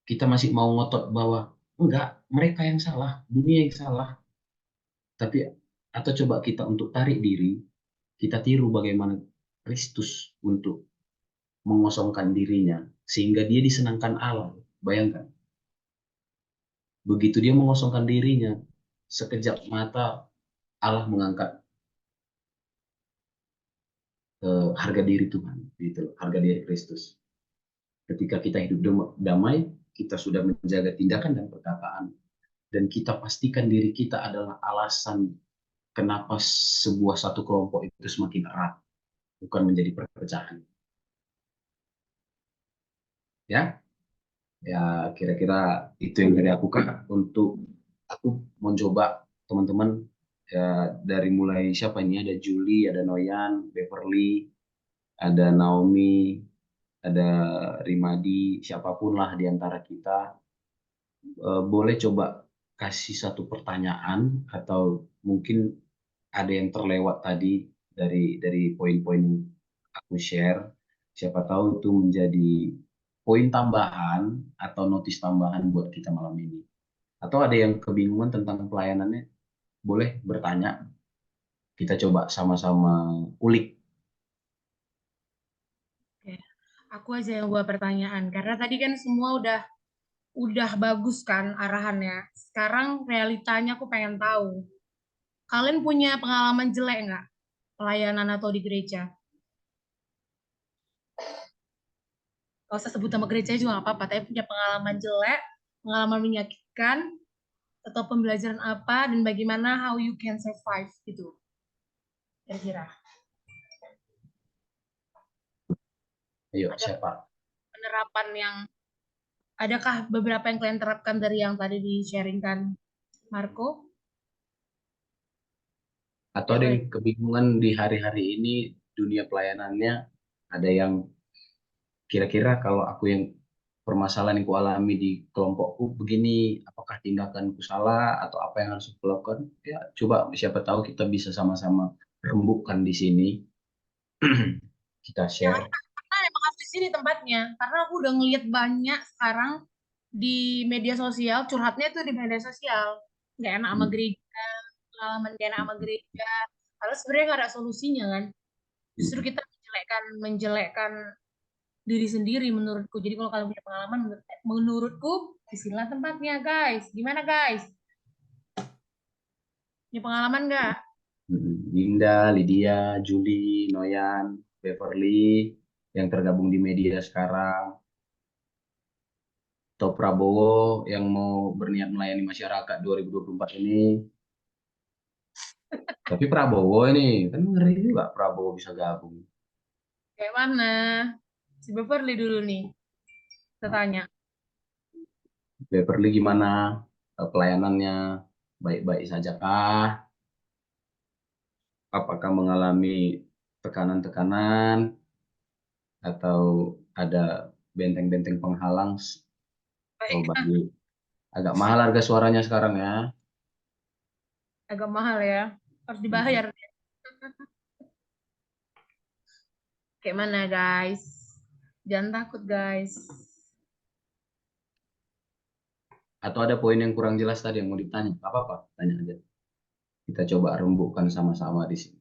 kita masih mau ngotot bahwa enggak, mereka yang salah, dunia yang salah. Tapi atau coba kita untuk tarik diri, kita tiru bagaimana Kristus untuk mengosongkan dirinya sehingga dia disenangkan Allah. Bayangkan, begitu dia mengosongkan dirinya, sekejap mata Allah mengangkat harga diri Tuhan, gitu, harga diri Kristus. Ketika kita hidup damai, kita sudah menjaga tindakan dan perkataan, dan kita pastikan diri kita adalah alasan kenapa sebuah satu kelompok itu semakin erat, bukan menjadi perpecahan. Ya, ya kira-kira itu yang dari aku Kak. Untuk aku mencoba teman-teman ya, dari mulai siapa ini, ada Julie, ada Noyan, Beverly, ada Naomi, ada Rimadi, siapapun lah di antara kita, boleh coba kasih satu pertanyaan atau mungkin ada yang terlewat tadi dari poin-poin yang aku share. Siapa tahu itu menjadi poin tambahan atau notis tambahan buat kita malam ini. Atau ada yang kebingungan tentang pelayanannya, boleh bertanya. Kita coba sama-sama ulik. Oke. Aku aja yang buat pertanyaan karena tadi kan semua udah bagus kan arahannya. Sekarang realitanya aku pengen tahu. Kalian punya pengalaman jelek nggak pelayanan atau di gereja? Gak usah sebut nama gereja juga nggak apa-apa, tapi punya pengalaman jelek, pengalaman menyakitkan, atau pembelajaran apa, dan bagaimana how you can survive gitu. Kira-kira. Ayo, Ada siapa? penerapan yang, adakah beberapa yang kalian terapkan dari yang tadi di-sharingkan Marco? Atau ada yang kebingungan di hari-hari ini dunia pelayanannya, ada yang kira-kira kalau aku yang permasalahan yang kualami di kelompokku begini, apakah tindakanku salah atau apa yang harus aku lakukan? Ya, coba siapa tahu kita bisa sama-sama rembukan di sini. Kita Ya share. karena emang harus di sini tempatnya. Karena aku udah ngeliat banyak sekarang di media sosial, curhatnya tuh di media sosial. Nggak enak sama Hmm. gereja, pengalaman gak enak sama gereja. Kalau sebenarnya nggak ada solusinya kan. Justru Hmm. kita menjelekkan diri sendiri menurutku. Jadi kalau kalian punya pengalaman, menurutku disinilah tempatnya guys. Gimana guys? Punya pengalaman nggak? Dinda, Lydia, Julie, Noyan, Beverly yang tergabung di media sekarang, atau Prabowo yang mau berniat melayani masyarakat 2024 ini. Tapi Prabowo ini kan ngeri juga Prabowo bisa gabung. Kayak mana? Si Beverly dulu nih. Kita Nah, tanya. Beverly gimana pelayanannya? Baik-baik saja kah? Apakah mengalami tekanan-tekanan atau ada benteng-benteng penghalang? Oh, Baik, baik. Agak mahal harga suaranya sekarang ya. agak mahal ya. Harus dibayar. Kayak mana guys? Jangan takut guys. Atau ada poin yang kurang jelas tadi yang mau ditanya? Gak apa-apa, tanya aja. Kita coba rembukan sama-sama di sini.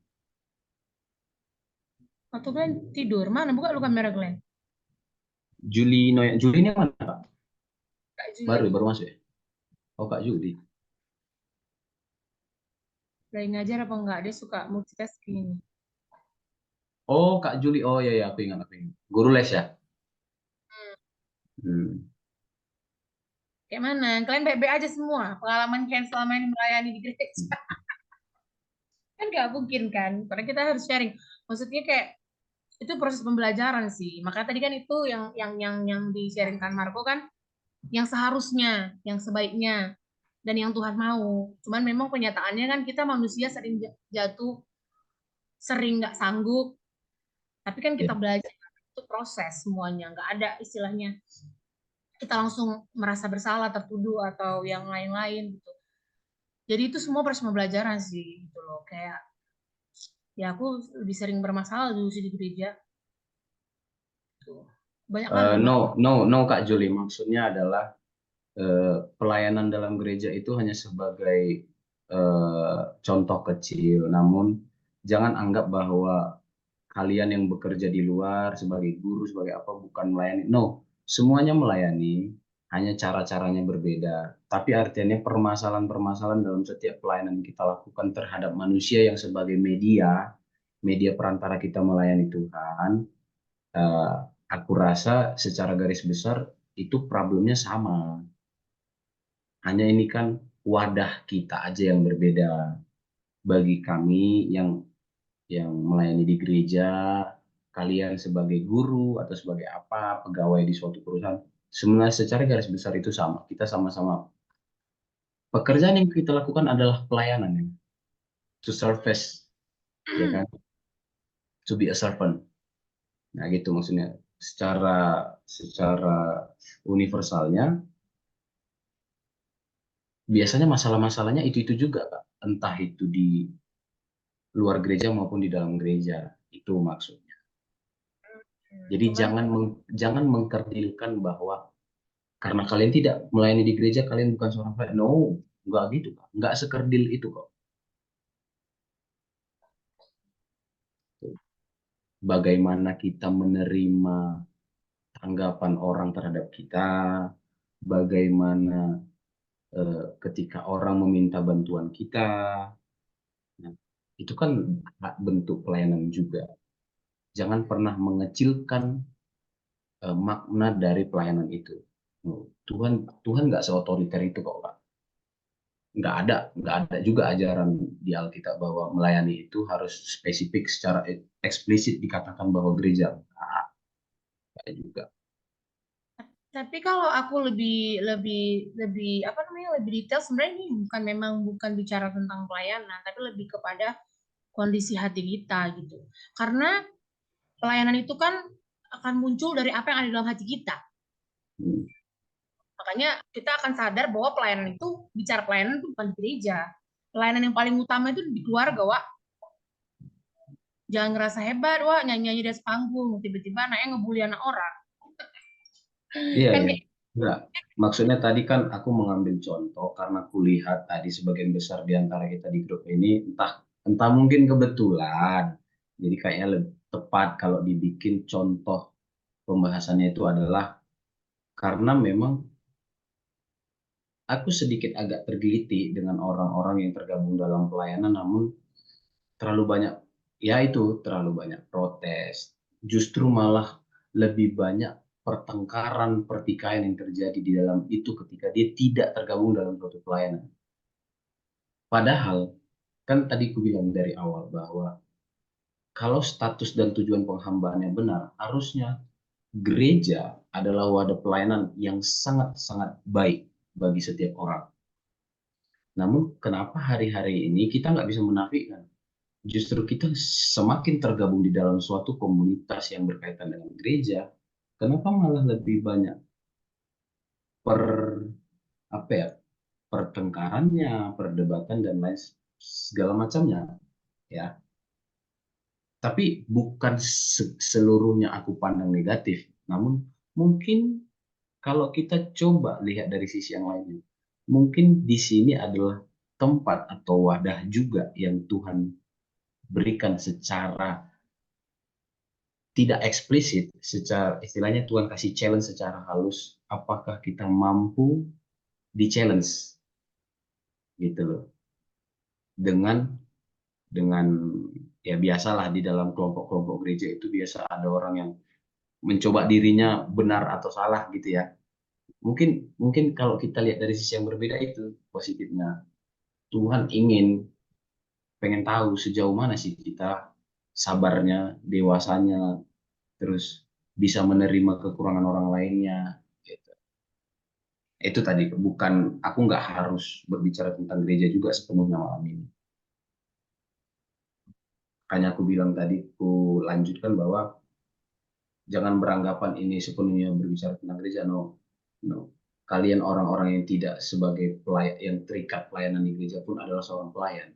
Atau kalian tidur? Mana? Buka lu kamera kalian. Juli ini mana, Pak? Kak Baru Juli. baru masuk ya? Oh, Kak Juli. Lagi ngajar apa enggak? Dia suka multitasking. Oh, Kak Juli. Oh, iya, iya, aku ingat, aku ingat. Guru les ya? Hmm. Kayak mana? Kalian baik-baik aja semua. Pengalaman kalian selama ini melayani di gereja. Kan nggak mungkin kan? Karena kita harus sharing. Maksudnya kayak itu proses pembelajaran sih. Makanya tadi kan itu yang di-sharingkan Marco kan yang seharusnya, yang sebaiknya, dan yang Tuhan mau. Cuman memang kenyataannya kan kita manusia sering jatuh, sering nggak sanggup. Tapi kan Ya. kita belajar itu proses semuanya. Nggak ada istilahnya kita langsung merasa bersalah, tertuduh atau yang lain-lain gitu. Jadi itu semua proses pembelajaran sih gitu loh. Kayak ya aku lebih sering bermasalah dulu sih di gereja. Tuh. Banyak hal loh. No, no, no, Kak Juli. Maksudnya adalah pelayanan dalam gereja itu hanya sebagai contoh kecil. Namun jangan anggap bahwa kalian yang bekerja di luar sebagai guru, sebagai apa, bukan melayani. No, semuanya melayani, hanya cara-caranya berbeda. Tapi artinya permasalahan-permasalahan dalam setiap pelayanan kita lakukan terhadap manusia yang sebagai media, media perantara kita melayani Tuhan, eh, aku rasa secara garis besar itu problemnya sama. Hanya ini kan wadah kita aja yang berbeda. Bagi kami yang melayani di gereja, kalian sebagai guru atau sebagai apa, pegawai di suatu perusahaan, sebenarnya secara garis besar itu sama. Kita sama-sama pekerjaan yang kita lakukan adalah pelayanan ya. To service, ya kan? To be a servant. Nah, gitu maksudnya. Secara universalnya, biasanya masalah-masalahnya itu juga, Kak. Entah itu di luar gereja maupun di dalam gereja. Itu maksudnya. Jadi Cuman jangan mengkerdilkan bahwa karena kalian tidak melayani di gereja, kalian bukan seorang pelayan. No, nggak gitu, Kak. Nggak sekerdil itu kok. Bagaimana kita menerima tanggapan orang terhadap kita, bagaimana ketika orang meminta bantuan kita, nah, itu kan bentuk pelayanan juga. Jangan pernah mengecilkan makna dari pelayanan itu. Tuhan nggak seotoriter itu kok, Kak. Nggak ada juga ajaran di Alkitab bahwa melayani itu harus spesifik secara eksplisit dikatakan bahwa gereja. Nggak juga. tapi kalau aku lebih lebih lebih apa namanya lebih detail sebenarnya ini bukan bicara tentang pelayanan, tapi lebih kepada kondisi hati kita gitu. Karena pelayanan itu kan akan muncul dari apa yang ada di dalam hati kita. Hmm. Makanya kita akan sadar bahwa pelayanan itu, bicara pelayanan itu bukan di gereja. Pelayanan yang paling utama itu di keluarga, Wak. Jangan ngerasa hebat, Wak, nyanyi-nyanyi di atas panggung, tiba-tiba anaknya ngebully anak orang. Iya, Kan ya. kayak Enggak. Maksudnya tadi kan aku mengambil contoh karena kulihat tadi sebagian besar di antara kita di grup ini entah mungkin kebetulan. Jadi kayaknya lebih tepat kalau dibikin contoh pembahasannya itu adalah karena memang aku sedikit agak tergeliti dengan orang-orang yang tergabung dalam pelayanan namun terlalu banyak, ya itu terlalu banyak protes. Justru malah lebih banyak pertengkaran, pertikaian yang terjadi di dalam itu ketika dia tidak tergabung dalam suatu pelayanan. Padahal kan tadi aku bilang dari awal bahwa kalau status dan tujuan penghambaannya benar, harusnya gereja adalah wadah pelayanan yang sangat-sangat baik bagi setiap orang. Namun kenapa hari-hari ini kita nggak bisa menafikan? Justru kita semakin tergabung di dalam suatu komunitas yang berkaitan dengan gereja, kenapa malah lebih banyak per apa ya pertengkarannya, perdebatan dan lain segala macamnya, ya. Tapi bukan seluruhnya aku pandang negatif, namun mungkin kalau kita coba lihat dari sisi yang lainnya, mungkin di sini adalah tempat atau wadah juga yang Tuhan berikan secara tidak eksplisit, secara istilahnya Tuhan kasih challenge secara halus, apakah kita mampu di challenge gitu loh, dengan ya biasalah di dalam kelompok-kelompok gereja itu biasa ada orang yang mencoba dirinya benar atau salah gitu ya. Mungkin kalau kita lihat dari sisi yang berbeda itu positifnya, Tuhan pengen tahu sejauh mana sih kita sabarnya, dewasanya, terus bisa menerima kekurangan orang lainnya gitu. Itu tadi bukan, aku nggak harus berbicara tentang gereja juga sepenuhnya malam ini. Hanya aku bilang tadi, aku lanjutkan bahwa jangan beranggapan ini sepenuhnya berbicara tentang gereja. No, no. Kalian orang-orang yang tidak sebagai pelayan, yang terikat pelayanan di gereja pun adalah seorang pelayan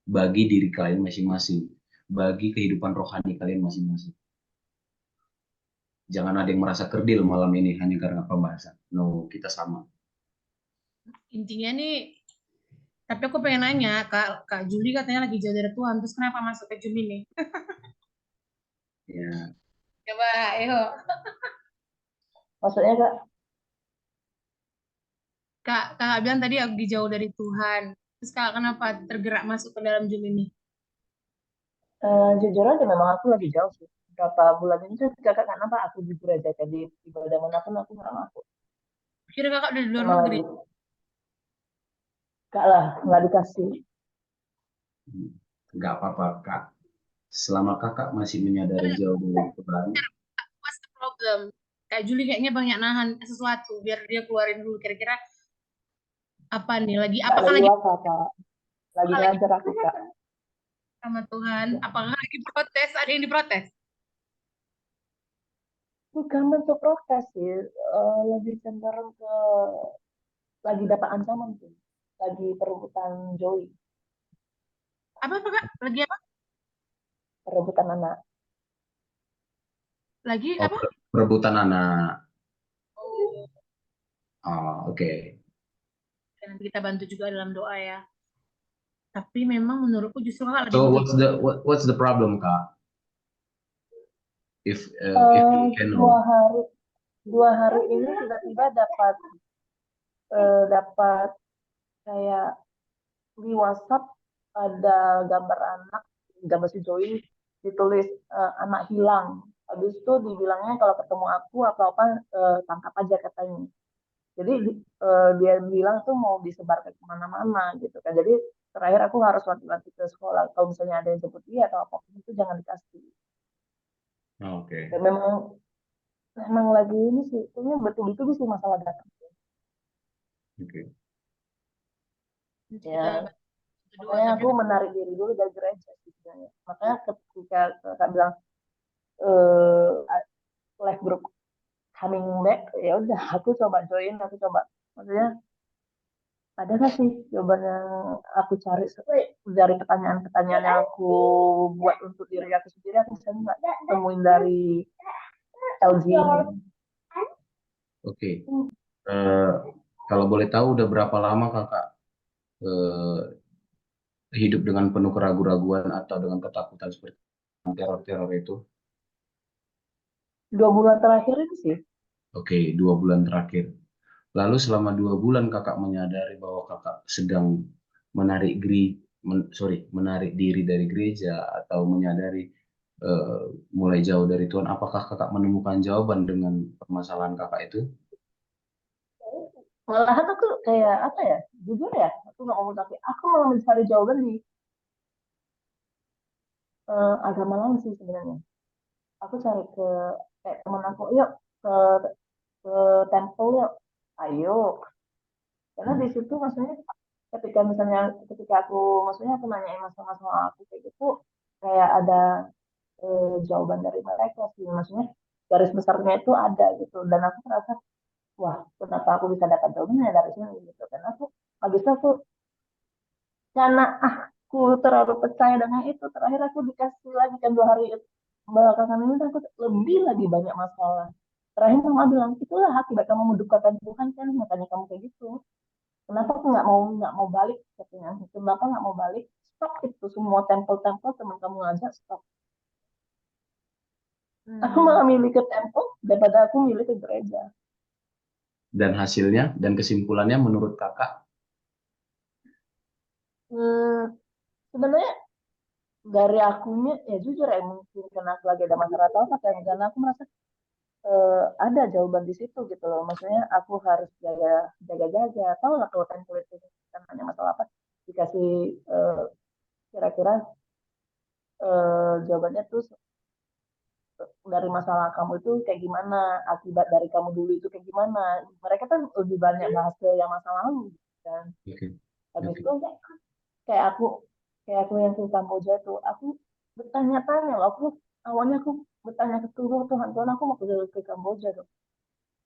bagi diri kalian masing-masing, bagi kehidupan rohani kalian masing-masing. Jangan ada yang merasa kerdil malam ini hanya karena pembahasan. No, kita sama. intinya nih, tapi aku pengen nanya, Kak Juli katanya lagi jauh dari Tuhan, terus kenapa masuk ke Juli nih? Ya, Coba, ayo. Maksudnya Kak, Kakak bilang tadi lagi jauh dari Tuhan. Terus Kak kenapa tergerak masuk ke dalam Juli ini? jujur aja memang aku lagi jauh sih. Berapa bulan ini tuh Kakak kenapa aku jujur aja di ibadah manapun aku nggak ngaku. Kira Kakak udah di luar Emang negeri? lagi, Kak lah, nggak dikasih. nggak apa-apa Kak. Selama Kakak masih menyadari jauh dari Tuhan, What's the problem? Kak Juli kayaknya banyak nahan sesuatu, biar dia keluarin dulu. Kira-kira apa nih? Kak Apakah lagi lagi waka Kak, lagi ngajar aku Kak. sama Tuhan? Apakah lagi protes? Ada yang diprotes? Bukan bentuk protes sih, lebih cenderung ke lagi dapat ancaman tuh, lagi perebutan Joey, Apa Kak? Lagi apa? perebutan anak. Lagi Oh, apa? perebutan anak. Oh, Oh, oke. nanti kita bantu juga dalam doa ya. Tapi memang menurutku justru Kakak lebih So butuh. what's the problem, Kak? If you can Dua know. hari dua hari ini tiba-tiba dapat kayak di WhatsApp ada gambar anak, gambar si Joey, ditulis anak hilang. Habis itu dibilangnya kalau ketemu aku atau apa, tangkap aja katanya. Jadi dia bilang tuh mau disebarkan kemana-mana gitu kan. Jadi terakhir aku harus wanti-wanti ke sekolah. Kalau misalnya ada yang jemput dia atau apapun itu jangan dikasih. Oke. Dan memang lagi ini sih, kayaknya betul-betul sih masalah data. Oke. Kita Ya, bantu doa. makanya Tapi aku menarik diri dulu dari gereja sih sebenarnya. Makanya ketika kakak bilang eh live group coming back, ya udah aku coba join, aku coba. Maksudnya ada nggak sih jawaban yang aku cari dari pertanyaan-pertanyaan yang aku buat untuk diri aku sendiri, aku bisa nggak temuin dari LG ini. Oke. Eh, Kalau boleh tahu udah berapa lama Kakak eh, hidup dengan penuh keraguan-raguan atau dengan ketakutan seperti teror-teror itu? 2 bulan terakhir ini sih. Oke, 2 bulan terakhir. Lalu selama 2 bulan Kakak menyadari bahwa Kakak sedang menarik menarik diri dari gereja atau menyadari mulai jauh dari Tuhan. Apakah Kakak menemukan jawaban dengan permasalahan Kakak itu? Malahan aku kayak apa ya, jujur ya, aku nggak ngomong tapi aku mau mencari jawaban di agama lain sih sebenarnya. Aku cari ke kayak teman aku, yuk ke ke temple yuk, ayo. Karena di situ maksudnya ketika aku maksudnya aku nanyain masalah-masalah aku kayak gitu, kayak ada jawaban dari mereka sih. Maksudnya garis besarnya itu ada gitu. Dan aku merasa, wah kenapa aku bisa dapat jawabannya dari sini gitu. Dan habis itu aku karena aku terlalu percaya dengan itu, terakhir aku dikasih lagi kan 2 hari belakangan ini aku lebih lagi banyak masalah. Terakhir mama bilang itulah akibat kamu mendukakan Tuhan kan, makanya kamu kayak gitu. Kenapa aku nggak mau balik katanya? Kenapa nggak mau balik? Stop itu semua tempel-tempel teman kamu ngajak stop. Aku malah milih ke tempel daripada aku milih ke gereja. Dan hasilnya dan kesimpulannya menurut Kakak? Hmm, sebenarnya dari akunya ya jujur ya mungkin karena aku lagi ada masalah atau apa kan, karena aku merasa ada jawaban di situ gitu loh. Maksudnya aku harus jaga-jaga. Tahu lah kalau tempel itu kan hanya masalah apa dikasih eh, kira-kira jawabannya tuh dari masalah kamu itu kayak gimana, akibat dari kamu dulu itu kayak gimana. Mereka kan lebih banyak bahas ke yang masa lalu kan. Oke, Habis oke. itu kayak aku kayak aku yang ke Kamboja tuh, aku bertanya-tanya loh. Awalnya aku bertanya ke Tuhan, Tuhan aku mau ke Kamboja tuh.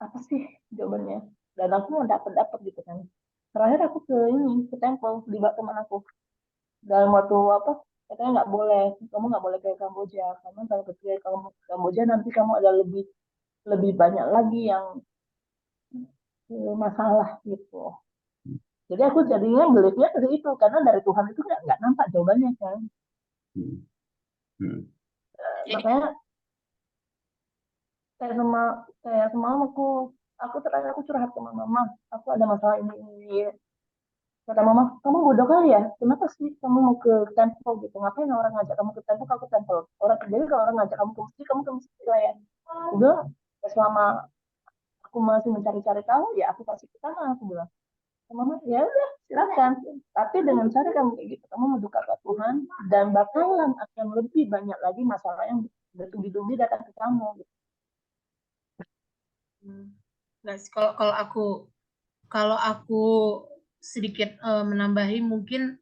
Apa sih jawabannya? Dan aku mau dapat gitu kan. Terakhir aku ke ini, ke temple di teman aku. Dalam waktu apa? Katanya nggak boleh, kamu nggak boleh ke Kamboja. Karena kalau ke Kamboja nanti kamu ada lebih lebih banyak lagi yang masalah gitu. Jadi aku jadinya beliefnya dari itu karena dari Tuhan itu nggak nampak jawabannya kan. Hmm, hmm, jadi Makanya kayak semalam aku terakhir aku curhat sama mama. Aku ada masalah ini. Kata mama, kamu bodoh kali ya? Kenapa sih kamu mau ke temple gitu? Ngapain orang ngajak kamu ke temple, kamu ke temple? Jadi kalau orang ngajak kamu ke masjid lah ya. Udah, selama aku masih mencari-cari tahu, ya aku kasih ke sana, aku bilang. Mama, ya udah, silakan. Tapi dengan cara kamu kayak gitu, kamu mendukakan Tuhan, dan bakalan akan lebih banyak lagi masalah yang bertubi-tubi datang ke kamu. Gitu. nggak sih, kalau aku sedikit menambahi mungkin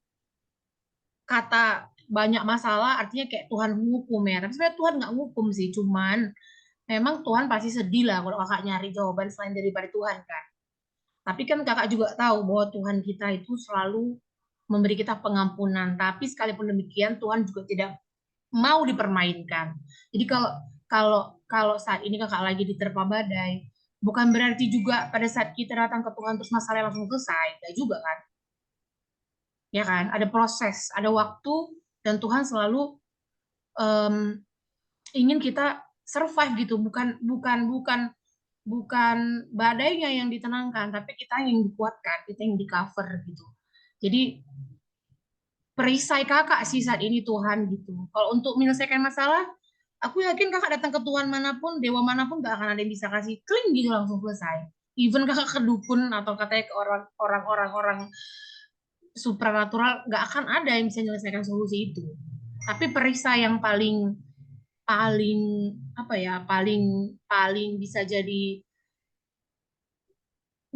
kata banyak masalah artinya kayak Tuhan menghukum ya. Tapi sebenarnya Tuhan nggak ngukum sih, cuman memang Tuhan pasti sedih lah kalau kakak nyari jawaban selain daripada Tuhan kan. Tapi kan kakak juga tahu bahwa Tuhan kita itu selalu memberi kita pengampunan. Tapi sekalipun demikian Tuhan juga tidak mau dipermainkan. Jadi kalau kalau kalau saat ini kakak lagi diterpa badai, bukan berarti juga pada saat kita datang ke Tuhan terus masalahnya langsung selesai. Tidak juga kan. Ya kan? Ada proses, ada waktu, dan Tuhan selalu em, ingin kita survive gitu. Bukan badainya yang ditenangkan, tapi kita yang dikuatkan, kita yang di cover gitu. Jadi perisai kakak sih saat ini Tuhan gitu. Kalau untuk menyelesaikan masalah, aku yakin kakak datang ke Tuhan manapun, dewa manapun gak akan ada yang bisa kasih kling gitu langsung selesai. Even kakak ke dukun atau katanya ke orang supranatural, gak akan ada yang bisa menyelesaikan solusi itu. Tapi perisai yang paling paling apa ya, paling paling bisa jadi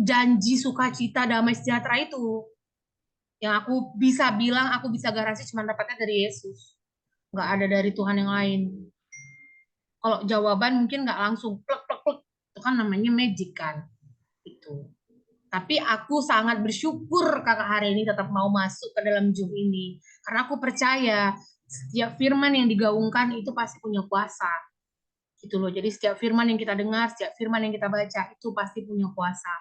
janji sukacita damai sejahtera itu yang aku bisa bilang, aku bisa garansi cuma dapatnya dari Yesus, nggak ada dari Tuhan yang lain. Kalau jawaban mungkin nggak langsung plek plek plek, itu kan namanya magic kan itu. Tapi aku sangat bersyukur kakak hari ini tetap mau masuk ke dalam Zoom ini karena aku percaya setiap firman yang digaungkan itu pasti punya kuasa gitu loh. Jadi setiap firman yang kita dengar, setiap firman yang kita baca itu pasti punya kuasa.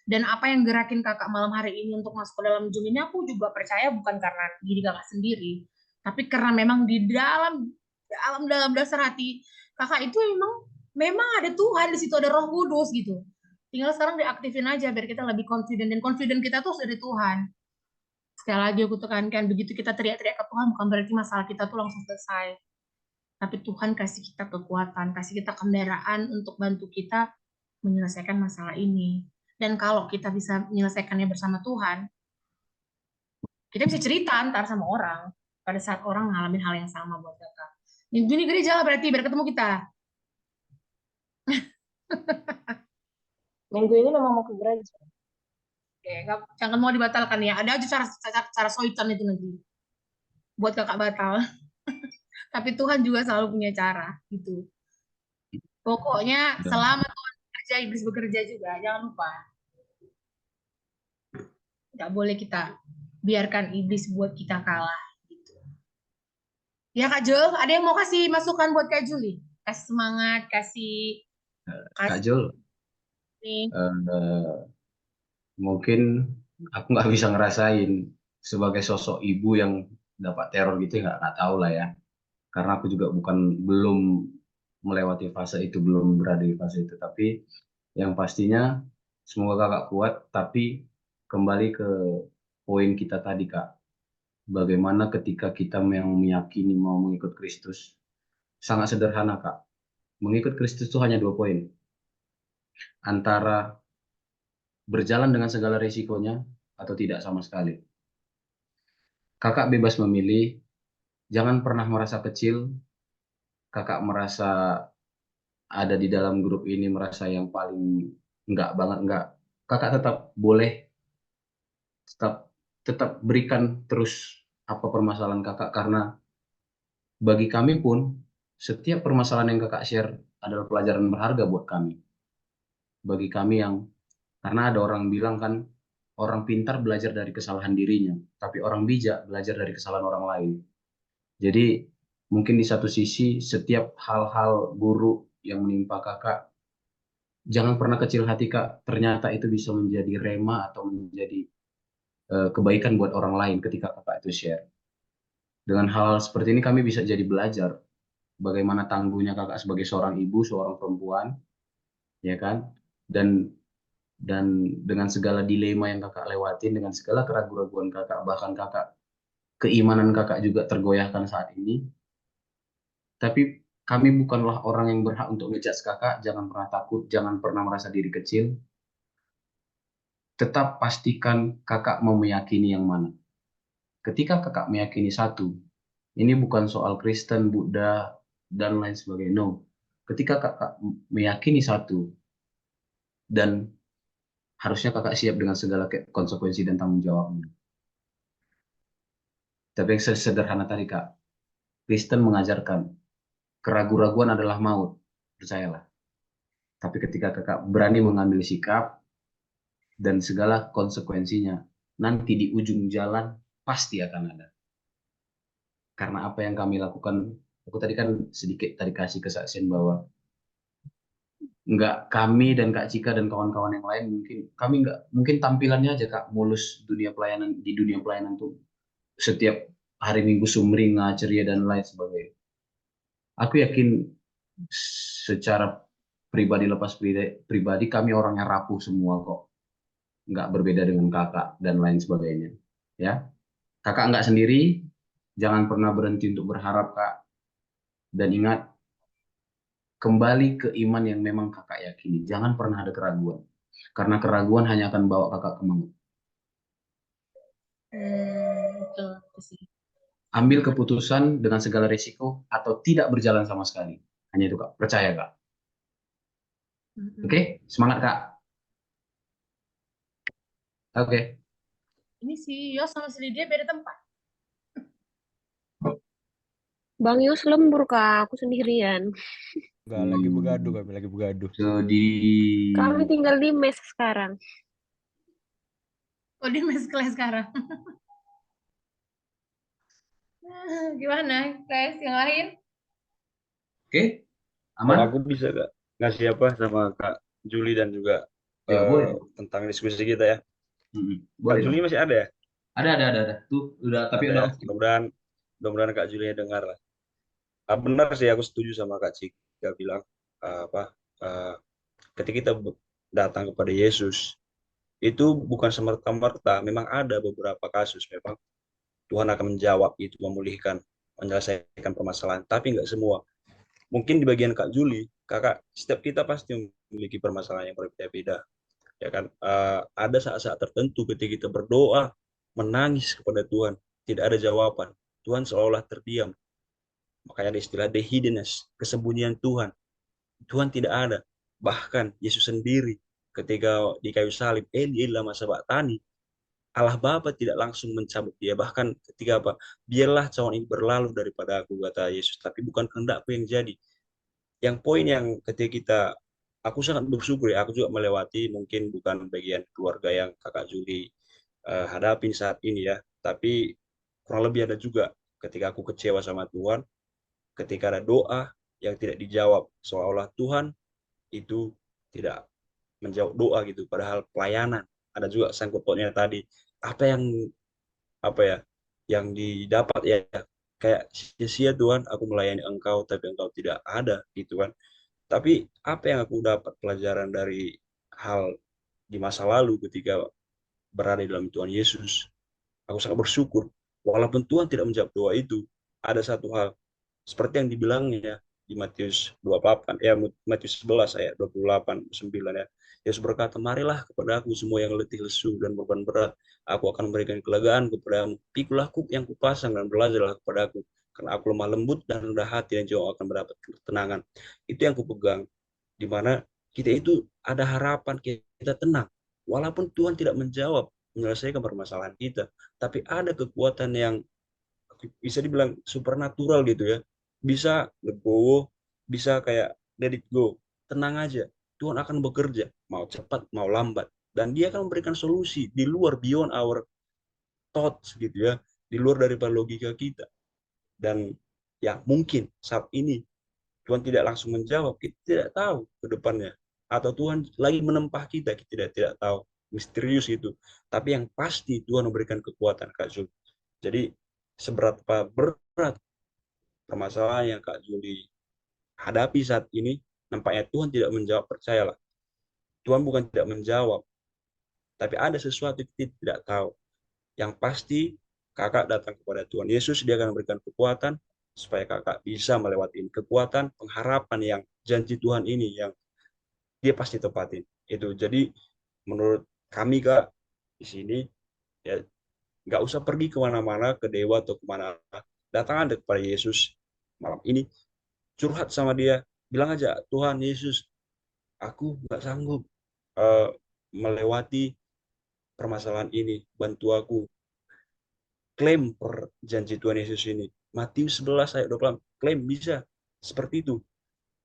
Dan apa yang gerakin kakak malam hari ini untuk masuk ke dalam Zoom ini, aku juga percaya bukan karena diri kakak sendiri, tapi karena memang di dalam dasar hati kakak itu memang ada Tuhan di situ, ada Roh Kudus gitu. Tinggal sekarang diaktifin aja biar kita lebih confident, dan confident kita tuh dari Tuhan. Sekali lagi aku tekankan, begitu kita teriak-teriak ke Tuhan bukan berarti masalah kita tuh langsung selesai. Tapi Tuhan kasih kita kekuatan, kasih kita kendaraan untuk bantu kita menyelesaikan masalah ini. Dan kalau kita bisa menyelesaikannya bersama Tuhan, kita bisa cerita antar sama orang pada saat orang ngalamin hal yang sama buat kita. Minggu ini gereja lah berarti biar ketemu kita. Minggu ini memang mau ke gereja. Oke, jangan mau dibatalkan ya. Ada aja cara soitan itu nanti buat kakak batal. Tapi Tuhan juga selalu punya cara gitu. Pokoknya Dan selama Tuhan bekerja, iblis bekerja juga. Jangan lupa. Nggak boleh kita biarkan iblis buat kita kalah. Gitu. Ya Kak Jul, ada yang mau kasih masukan buat Kak Juli? Kasih semangat, Kak kasih Jul, nih. eh, mungkin aku nggak bisa ngerasain sebagai sosok ibu yang dapat teror gitu, nggak tahu lah ya. Karena aku juga belum melewati fase itu, belum berada di fase itu. Tapi yang pastinya semoga kakak kuat. Tapi kembali ke poin kita tadi kak, bagaimana ketika kita yang meyakini mau mengikut Kristus, sangat sederhana kak. Mengikut Kristus itu hanya 2 poin, antara berjalan dengan segala risikonya atau tidak sama sekali. Kakak bebas memilih, jangan pernah merasa kecil. Kakak merasa ada di dalam grup ini merasa yang paling enggak banget, enggak. Kakak tetap boleh, tetap tetap berikan terus apa permasalahan kakak, karena bagi kami pun setiap permasalahan yang kakak share adalah pelajaran berharga buat kami. Bagi kami yang, karena ada orang bilang kan, orang pintar belajar dari kesalahan dirinya, tapi orang bijak belajar dari kesalahan orang lain. Jadi mungkin di satu sisi setiap hal-hal buruk yang menimpa kakak, jangan pernah kecil hati kak, ternyata itu bisa menjadi rema atau menjadi kebaikan buat orang lain ketika kakak itu share. Dengan hal seperti ini kami bisa jadi belajar bagaimana tangguhnya kakak sebagai seorang ibu, seorang perempuan, ya kan? Dan dengan segala dilema yang kakak lewatin, dengan segala keraguan-keraguan kakak, bahkan kakak keimanan kakak juga tergoyahkan saat ini. Tapi kami bukanlah orang yang berhak untuk ngejudge kakak. Jangan pernah takut, jangan pernah merasa diri kecil. Tetap pastikan kakak mau meyakini yang mana. Ketika kakak meyakini satu, ini bukan soal Kristen, Buddha, dan lain sebagainya. No. Ketika kakak meyakini satu, dan harusnya kakak siap dengan segala konsekuensi dan tanggung jawabnya. Tapi yang sederhana tadi kak, Kristen mengajarkan keraguan-raguan adalah maut, percayalah. Tapi ketika kakak berani mengambil sikap dan segala konsekuensinya, nanti di ujung jalan pasti akan ada. Karena apa yang kami lakukan, aku tadi kan sedikit tadi kasih kesaksian bahwa nggak kami dan Kak Cika dan kawan-kawan yang lain mungkin kami nggak mungkin tampilannya aja Kak mulus dunia pelayanan di dunia pelayanan tuh setiap hari Minggu sumringah ceria dan lain sebagainya. Aku yakin secara pribadi lepas pribadi kami orangnya rapuh semua kok, nggak berbeda dengan kakak dan lain sebagainya. Ya, kakak nggak sendiri, jangan pernah berhenti untuk berharap Kak, dan ingat kembali ke iman yang memang kakak yakini. Jangan pernah ada keraguan, karena keraguan hanya akan bawa kakak kemana. Betul, itu sih. Ambil keputusan dengan segala risiko atau tidak berjalan sama sekali. Hanya itu Kak, percaya Kak. Oke, semangat Kak. Oke. Ini si Yos sama si Lydia beda tempat. Bang Yus lembur, Kak. Aku sendirian. Enggak, lagi begaduh kami, lagi begaduh. Sedih. Kami tinggal di mes sekarang. Oh, dia mes kelas sekarang. Gimana, guys? Yang lain? Oke, Kalau aman? aku bisa gak ngasih apa sama Kak Juli dan juga Ya, boleh. tentang diskusi kita ya. Kak Boleh Juli dong. masih ada ya? Ada. Tuh, udah, tapi Ada udah ya. off. Mudah-mudahan Kak Juli dengar lah. Benar sih, aku setuju sama Kak Cika bilang ketika kita datang kepada Yesus itu bukan semerta-merta, memang ada beberapa kasus memang Tuhan akan menjawab itu, memulihkan, menyelesaikan permasalahan, tapi nggak semua. Mungkin di bagian Kak Juli, kakak, setiap kita pasti memiliki permasalahan yang berbeda-beda, ya kan? Ada saat-saat tertentu ketika kita berdoa, menangis kepada Tuhan, tidak ada jawaban, Tuhan seolah terdiam. Makanya ada istilah the hiddenness, kesembunyian Tuhan. Tuhan tidak ada. Bahkan Yesus sendiri ketika di kayu salib, Eli lama sabachthani, Allah Bapa tidak langsung mencabut dia. Bahkan ketika apa? Biarlah cawan ini berlalu daripada aku, kata Yesus. Tapi bukan kehendakku yang jadi. Yang poin yang ketika kita, aku sangat bersyukur ya, aku juga melewati mungkin bukan bagian keluarga yang kakak Juli hadapin saat ini ya. Tapi kurang lebih ada juga ketika aku kecewa sama Tuhan, ketika ada doa yang tidak dijawab. Seolah-olah Tuhan itu tidak menjawab doa gitu. Padahal pelayanan. Ada juga sangkut pautnya tadi. Apa ya yang didapat ya, kayak sia-sia Tuhan aku melayani engkau tapi engkau tidak ada gitu kan. Tapi apa yang aku dapat pelajaran dari hal di masa lalu ketika berada dalam Tuhan Yesus, aku sangat bersyukur walaupun Tuhan tidak menjawab doa itu, ada satu hal seperti yang dibilangnya di Matius 28 ya, Matius 11 ayat 28-9 ya. Yesus berkata, marilah kepada aku semua yang letih lesu dan beban berat, aku akan memberikan kelegaan kepadamu. Pikulah kuk yang kupasang dan belajarlah kepada aku, karena aku lemah lembut dan rendah hati, dan jiwa akan mendapat ketenangan. Itu yang kupegang, di mana kita itu ada harapan, kita tenang walaupun Tuhan tidak menjawab menyelesaikan permasalahan kita, tapi ada kekuatan yang bisa dibilang supernatural gitu ya, bisa legowo, bisa kayak let it go, tenang aja, Tuhan akan bekerja mau cepat mau lambat, dan dia akan memberikan solusi di luar beyond our thoughts gitu ya, di luar daripada logika kita. Dan ya mungkin saat ini Tuhan tidak langsung menjawab, kita tidak tahu ke depannya, atau Tuhan lagi menempah kita tidak tahu, misterius itu. Tapi yang pasti Tuhan memberikan kekuatan Kak Zul. Jadi seberapa berat permasalahan yang Kak Juli hadapi saat ini, nampaknya Tuhan tidak menjawab, percayalah. Tuhan bukan tidak menjawab, tapi ada sesuatu yang kita tidak tahu. Yang pasti kakak datang kepada Tuhan Yesus, dia akan memberikan kekuatan supaya kakak bisa melewati kekuatan pengharapan yang janji Tuhan ini yang dia pasti tepatin. Itu jadi menurut kami Kak di sini ya, nggak usah pergi kemana-mana ke dewa atau kemana, datang aja kepada Yesus malam ini, curhat sama dia, bilang aja, Tuhan Yesus, aku nggak sanggup melewati permasalahan ini, bantu aku. Klaim perjanji Tuhan Yesus ini, Matius 11 ayat 28, klaim bisa seperti itu.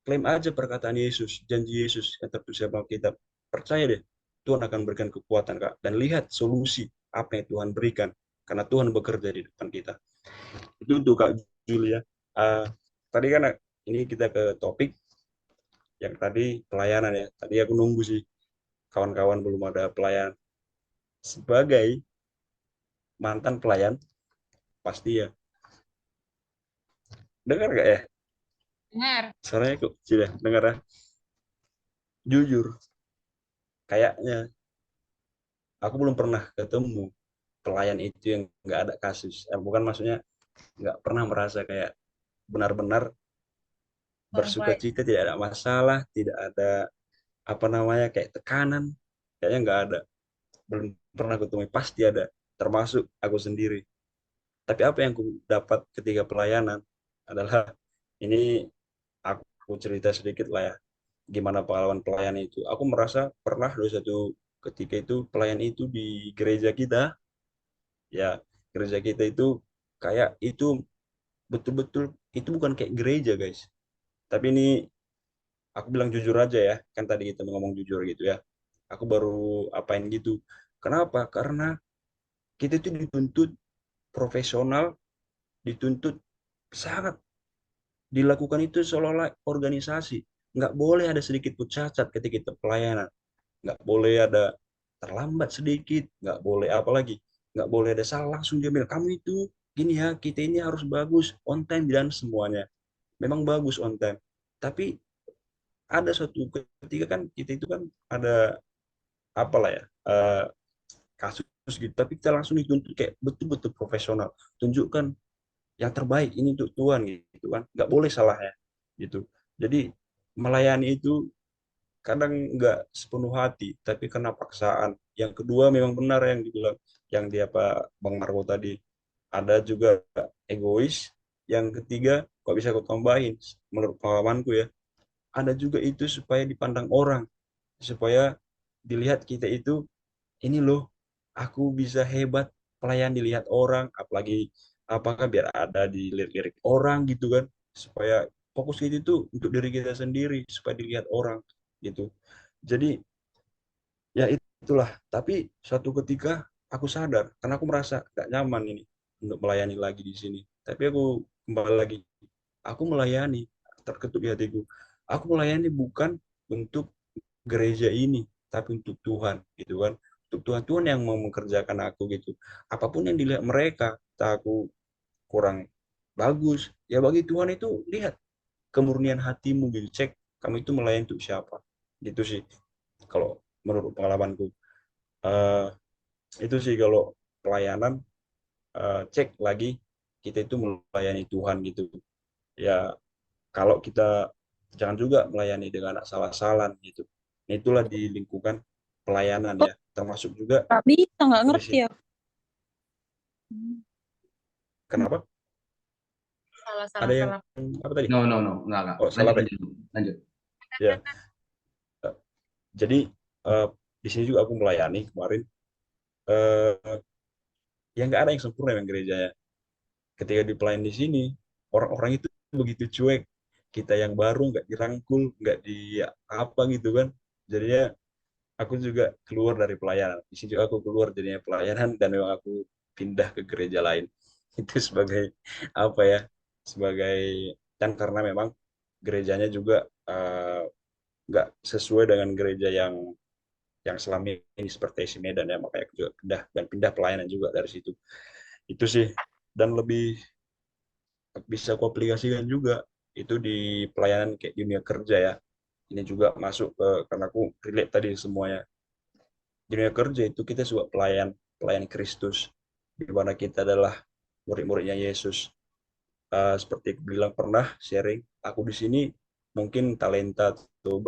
klaim aja perkataan Yesus, janji Yesus yang tertulis dalam Alkitab. Percaya deh, Tuhan akan berikan kekuatan, Kak. Dan lihat solusi apa yang Tuhan berikan, karena Tuhan bekerja di depan kita. Itu untuk Kak Julia. Tadi kan ini kita ke topik yang tadi pelayanan ya. Tadi aku nunggu sih, kawan-kawan belum ada pelayan. Sebagai mantan pelayan, pasti ya. Dengar gak ya? Dengar. Suaranya kok kecil ya? Dengar ya? Jujur, kayaknya aku belum pernah ketemu pelayan itu yang nggak ada kasus. Bukan maksudnya nggak pernah merasa kayak benar-benar bersuka cita, tidak ada masalah, tidak ada apa namanya kayak tekanan, kayaknya nggak ada. Belum pernah ketemu, pasti ada, termasuk aku sendiri. Tapi apa yang aku dapat ketika pelayanan adalah, ini aku cerita sedikit lah ya, gimana pengalaman pelayan itu. Aku merasa pernah dari satu ketika itu pelayan itu di gereja kita, ya gereja kita itu kayak itu betul-betul itu bukan kayak gereja guys. Tapi ini aku bilang jujur aja ya, kan tadi kita ngomong jujur gitu ya. Aku baru apain gitu. Kenapa? Karena kita itu dituntut profesional, dituntut sangat, dilakukan itu seolah-olah organisasi. Nggak boleh ada sedikit pun cacat ketika kita pelayanan. Nggak boleh ada terlambat sedikit, nggak boleh apalagi, nggak boleh ada salah langsung dia bilang, kamu itu gini ya, kita ini harus bagus, on time dan semuanya. Memang bagus on time. Tapi ada suatu ketika kan kita itu kan ada apalah ya, kasus gitu, tapi kita langsung dituntut kayak betul-betul profesional, tunjukkan yang terbaik ini untuk Tuhan gitu kan, nggak boleh salah ya gitu. Jadi melayani itu kadang nggak sepenuh hati, tapi karena paksaan. Yang kedua memang benar yang dibilang, yang dia Pak Bang Marco tadi, ada juga egois. Yang ketiga, kok bisa aku tambahin, menurut pengalamanku ya, ada juga itu supaya dipandang orang, supaya dilihat kita itu, ini loh, aku bisa hebat pelayan dilihat orang, apalagi apakah biar ada dilirik-lirik orang gitu kan, supaya fokus itu tuh untuk diri kita sendiri, supaya dilihat orang gitu. Jadi ya itulah. Tapi suatu ketika aku sadar, karena aku merasa gak nyaman ini untuk melayani lagi di sini. Tapi aku kembali lagi, aku melayani, terketuk di hatiku, aku melayani bukan untuk gereja ini, tapi untuk Tuhan gitu kan, untuk Tuhan. Tuhan yang mau mengerjakan aku gitu. Apapun yang dilihat mereka, tak aku kurang bagus ya, bagi Tuhan itu lihat kemurnian hatimu gitu, cek kamu itu melayani untuk siapa gitu sih, kalau menurut pengalamanku. Eh, itu sih kalau pelayanan, cek lagi kita itu melayani Tuhan gitu ya. Kalau kita jangan juga melayani dengan asal-asalan gitu. Nah, itulah di lingkungan pelayanan ya, termasuk juga Nggak bisa, nggak aku di ngerti sini. ya. Kenapa? Salah, salah, Ada yang salah. apa tadi? No, enggak. Oh, salah Lanjut, deh. lanjut. Ya, jadi di sini juga aku melayani kemarin. Eh, ya nggak ada yang sempurna yang gerejanya. Ketika di pelayan di sini, orang-orang itu begitu cuek. Kita yang baru nggak dirangkul, nggak di apa gitu kan. Jadinya aku juga keluar dari pelayanan. Di sini juga aku keluar jadinya pelayanan, dan memang aku pindah ke gereja lain. Itu sebagai apa ya? Sebagai, dan karena memang gerejanya juga nggak sesuai dengan gereja yang selama ini seperti si Medan ya, makanya aku juga pindah, dan pindah pelayanan juga dari situ. Itu sih. Dan lebih bisa aku aplikasikan juga itu di pelayanan kayak dunia kerja ya. Ini juga masuk ke, karena aku relate tadi semuanya. Di dunia kerja itu kita juga pelayan, pelayan Kristus, di mana kita adalah murid-muridnya Yesus. Seperti aku bilang pernah sharing, aku di sini mungkin talenta atau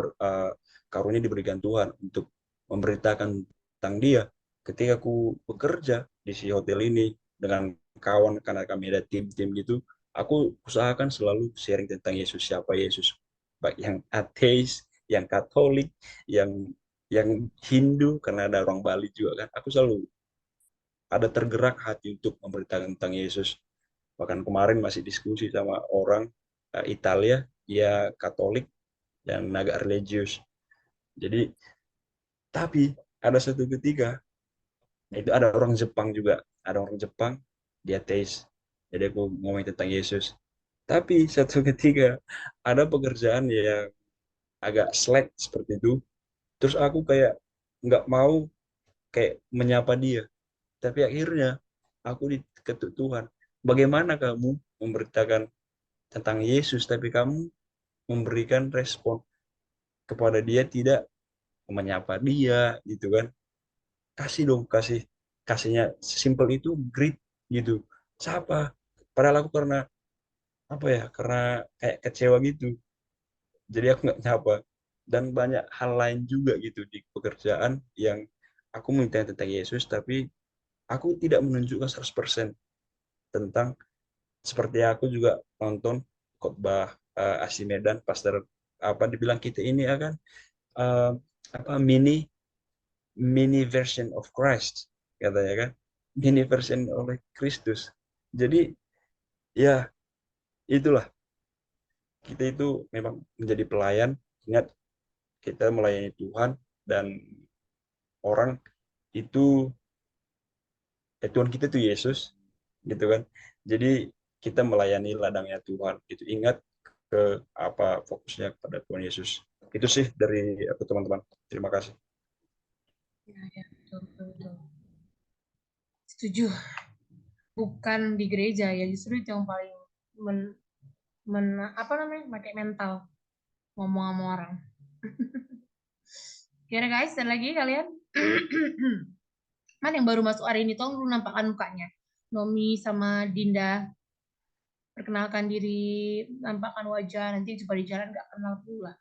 karunia diberikan Tuhan untuk memberitakan tentang Dia. Ketika aku bekerja di si hotel ini dengan kawan, karena kami ada tim-tim gitu, aku usahakan selalu sharing tentang Yesus, siapa Yesus, baik yang ateis, yang Katolik, yang Hindu, karena ada orang Bali juga kan. Aku selalu ada tergerak hati untuk memberitakan tentang Yesus. Bahkan kemarin masih diskusi sama orang Italia, dia Katolik, yang agak religius. Jadi tapi ada satu ketika itu ada orang Jepang juga, ada orang Jepang dia ateis. Jadi aku ngomongin tentang Yesus. Tapi satu ketika ada pekerjaan yang agak slack seperti itu. Terus aku kayak nggak mau kayak menyapa dia. Tapi akhirnya aku diketuk Tuhan. Bagaimana kamu memberitakan tentang Yesus, tapi kamu memberikan respon kepada dia, tidak menyapa dia, gitu kan? Kasih dong, kasihnya sesimpel itu, greet gitu. Siapa? Padahal aku karena apa ya? Karena kayak kecewa gitu. Jadi aku nggak nyapa. Dan banyak hal lain juga gitu di pekerjaan yang aku minta tentang Yesus, tapi aku tidak menunjukkan 100% tentang seperti aku juga nonton khotbah Asy Medan, pastor apa dibilang kita ini akan eh, apa mini version of Christ katanya kan, mini version oleh Kristus. Jadi ya itulah, kita itu memang menjadi pelayan. Ingat, kita melayani Tuhan dan orang itu, Tuhan kita itu Yesus gitu kan. Jadi kita melayani ladangnya Tuhan itu, ingat ke apa fokusnya kepada Tuhan Yesus. Itu sih dari aku, teman-teman. Terima kasih. Ya, betul, betul, betul. Setuju. Bukan di gereja ya, justru itu yang paling apa namanya, pakai mental ngomong sama orang. Kira guys, dan lagi kalian mana yang baru masuk hari ini, tolong dulu nampakkan mukanya. Nomi sama Dinda, perkenalkan diri, nampakkan wajah, nanti coba di jalan nggak kenal pula.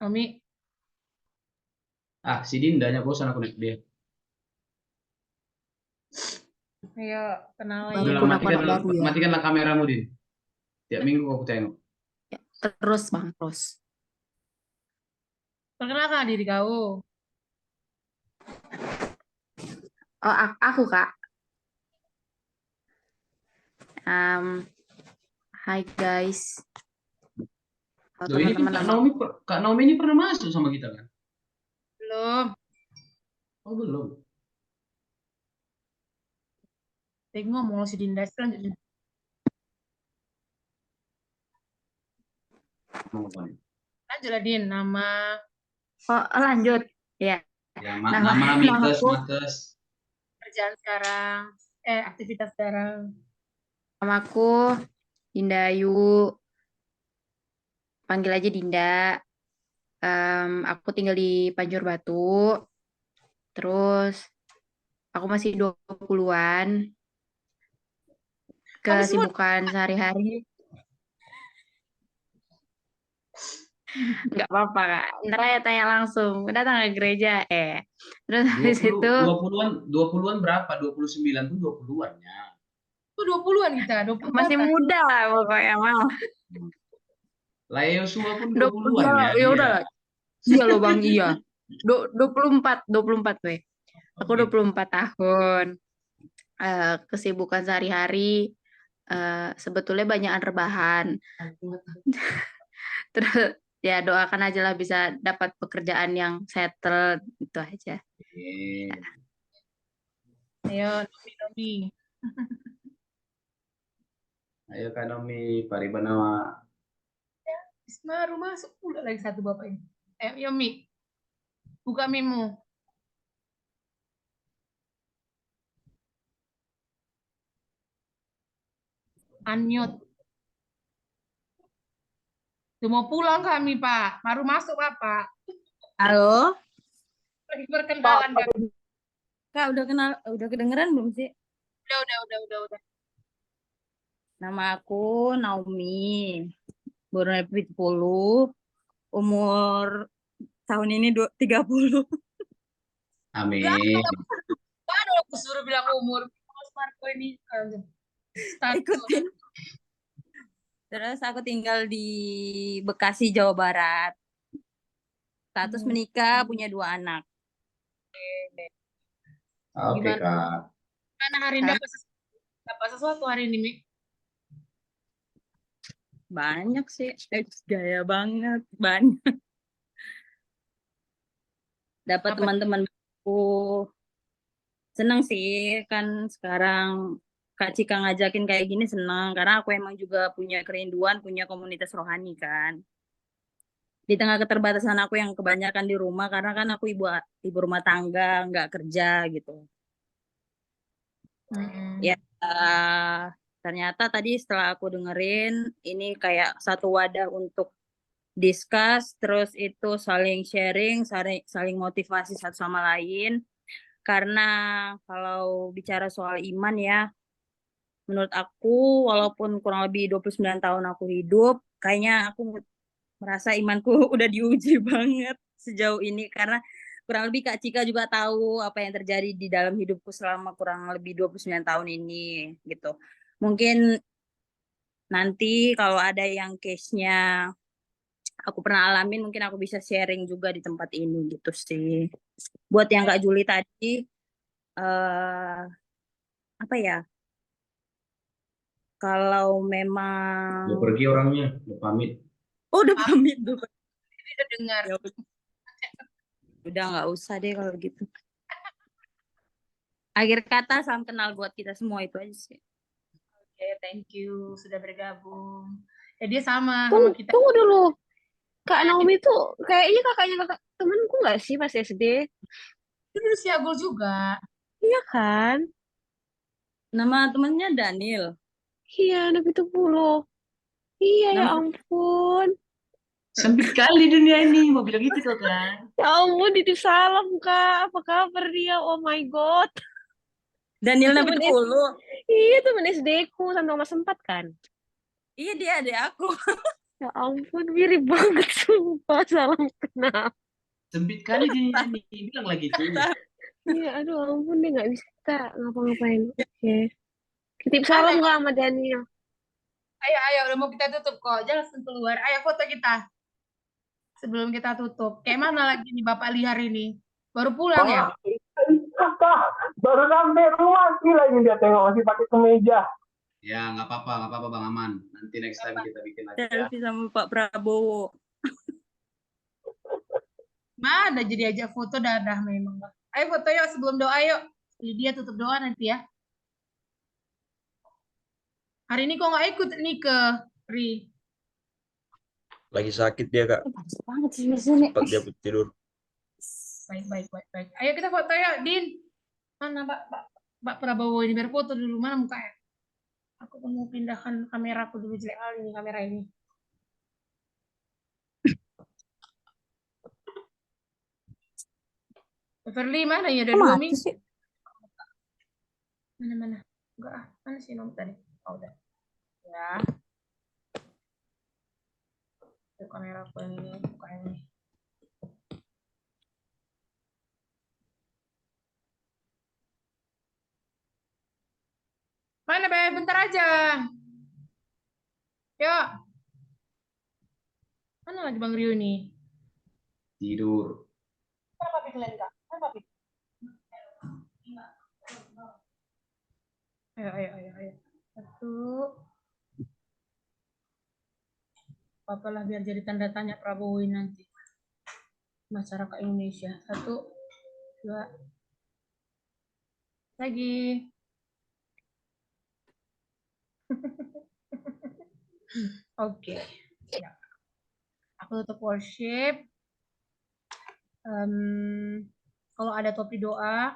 Nomi, Si Dindanya bosan aku naik dia. ayo kenalan. Udah lah, Walaupun aku anak baru ya. matikanlah kameramu, Din. Tiap minggu aku tengok. Ya, terus Bang, terus. Perkenalkan diri kau. Oh, aku Kak. Hai guys. Loh, ini kan teman-teman. Kak Naomi ini pernah masuk sama kita kan? Belum. Oh, belum. Ngomong si Dinda selanjutnya. Lanjutlah Din, nama. Oh, lanjut. Ya. Ya, nama Makes. Kerjaan sekarang, aktivitas sekarang. Namaku Dinda Ayu. Panggil aja Dinda. Aku tinggal di Panjur Batu. Terus aku masih 20-an. Kesibukan sehari-hari. Nggak apa-apa Kak. Ntar ya tanya langsung. Datang ke gereja. Terus habis itu 20-an berapa? 29 tuh 20-an-nya. Itu 20-an kita, 20 masih muda lah pokoknya mal. Lah Yosua pun 20-an ya. Ya udah lah. Iya loh Bang, iya. 24 weh. Aku 24 tahun. Kesibukan sehari-hari sebetulnya banyak rebahan. Terus ya doakan aja lah bisa dapat pekerjaan yang settle, itu aja. Ayo Nomi. Ayo Kak Nomi, Paribanawa. Baru masuk pula lagi satu bapak ini. Ayo Mi, buka mimu. Unmute. Udah mau pulang kami Pak, baru masuk Bapak. Halo. Lagi perkenalan kan. Kak, udah kedengeran belum sih? Udah. Nama aku Naomi. Baru 70. Umur tahun ini 30. Amin. Kan aku suruh bilang umur. Mas Marco ini Ikutin. Terus aku tinggal di Bekasi, Jawa Barat. Status menikah, punya 2 anak. Oke, Kak. Mana hari ini dapat sesuatu hari ini, Mi? Banyak sih. Gaya banget. Banyak. Dapat Apa? teman-teman baru. Senang sih. Kan sekarang Kak Cika ngajakin kayak gini senang. Karena aku emang juga punya kerinduan, punya komunitas rohani kan. Di tengah keterbatasan aku yang kebanyakan di rumah. Karena kan aku ibu rumah tangga, nggak kerja gitu. Ya, ternyata tadi setelah aku dengerin, ini kayak satu wadah untuk discuss, terus itu saling sharing, saling motivasi satu sama lain. Karena kalau bicara soal iman ya, menurut aku walaupun kurang lebih 29 tahun aku hidup, kayaknya aku merasa imanku udah diuji banget sejauh ini. Karena kurang lebih Kak Cika juga tahu apa yang terjadi di dalam hidupku selama kurang lebih 29 tahun ini gitu. Mungkin nanti kalau ada yang case-nya aku pernah alamin, mungkin aku bisa sharing juga di tempat ini gitu sih. Buat yang Kak Juli tadi, apa ya? Kalau memang Mau pergi orangnya, mau pamit. oh udah pamit tuh. Kita dengar. Ya udah nggak usah deh kalau gitu. Akhir kata salam kenal buat kita semua itu aja sih. Oke, thank you sudah bergabung. Ya dia sama kita. Tunggu dulu. Kak Naomi tuh kayaknya kakaknya kakak temenku nggak sih pas SD? Itu dulu si Agul juga. Iya kan? Nama temennya Daniel. Iya, Nabi Tupulo. Iya, ya ampun. Sempit kali dunia ini, mau bilang gitu kok kan. Ya ampun, titip salam, Kak. Apa kabar dia? Oh my God. Daniel Nabi Tupulo. Iya, temen SD-ku sampai kelas 4 kan? Iya, dia adik aku. Ya ampun, mirip banget sumpah. Salam kenal. Sempit kali dunia ini, bilang lagi tuh. Iya, aduh ampun, dia nggak bisa ngapa-ngapain. Oke. Titip salam nggak sama Daniel? Ayo, udah mau kita tutup kok. Jangan langsung keluar. Ayo foto kita. Sebelum kita tutup. Kayak mana lagi nih Bapak Lihar ini? Baru pulang ya? Baru sampai rumah sih lagi dia tengok masih pakai kemeja. Ya, nggak apa-apa Bang Aman. Nanti next time kita bikin lagi ya. Selfie sama Pak Prabowo. Mana jadi ajak foto dadah memang. Ayo foto yuk sebelum doa yuk. Lydia tutup doa nanti ya. Hari ini kok nggak ikut nih ke Ri? Lagi sakit dia, Kak. Panas banget sih di sini. Cepat dia tidur. Baik. Ayo kita foto yuk, Din. Mana Pak Prabowo ini biar foto dulu. Mana mukanya? Aku mau pindahkan kameraku dulu, jelek kali ini kamera ini. Verly mana ya? Udah 2 minggu. Mana? Enggak ah. Mana sih nomor tadi? Oh, udah. Ya. Itu kamera aku yang ini, buka yang ini. Mana, Be? Bentar aja. Yuk. Mana lagi Bang Rio nih? Tidur. Mana papi kalian, Kak? Mana papi? Ayo. Satu. Apalah biar jadi tanda tanya Prabowo nanti. Masyarakat Indonesia. 1, 2. Lagi. Oke. Ya. Aku tutup worship. Kalau ada topi doa,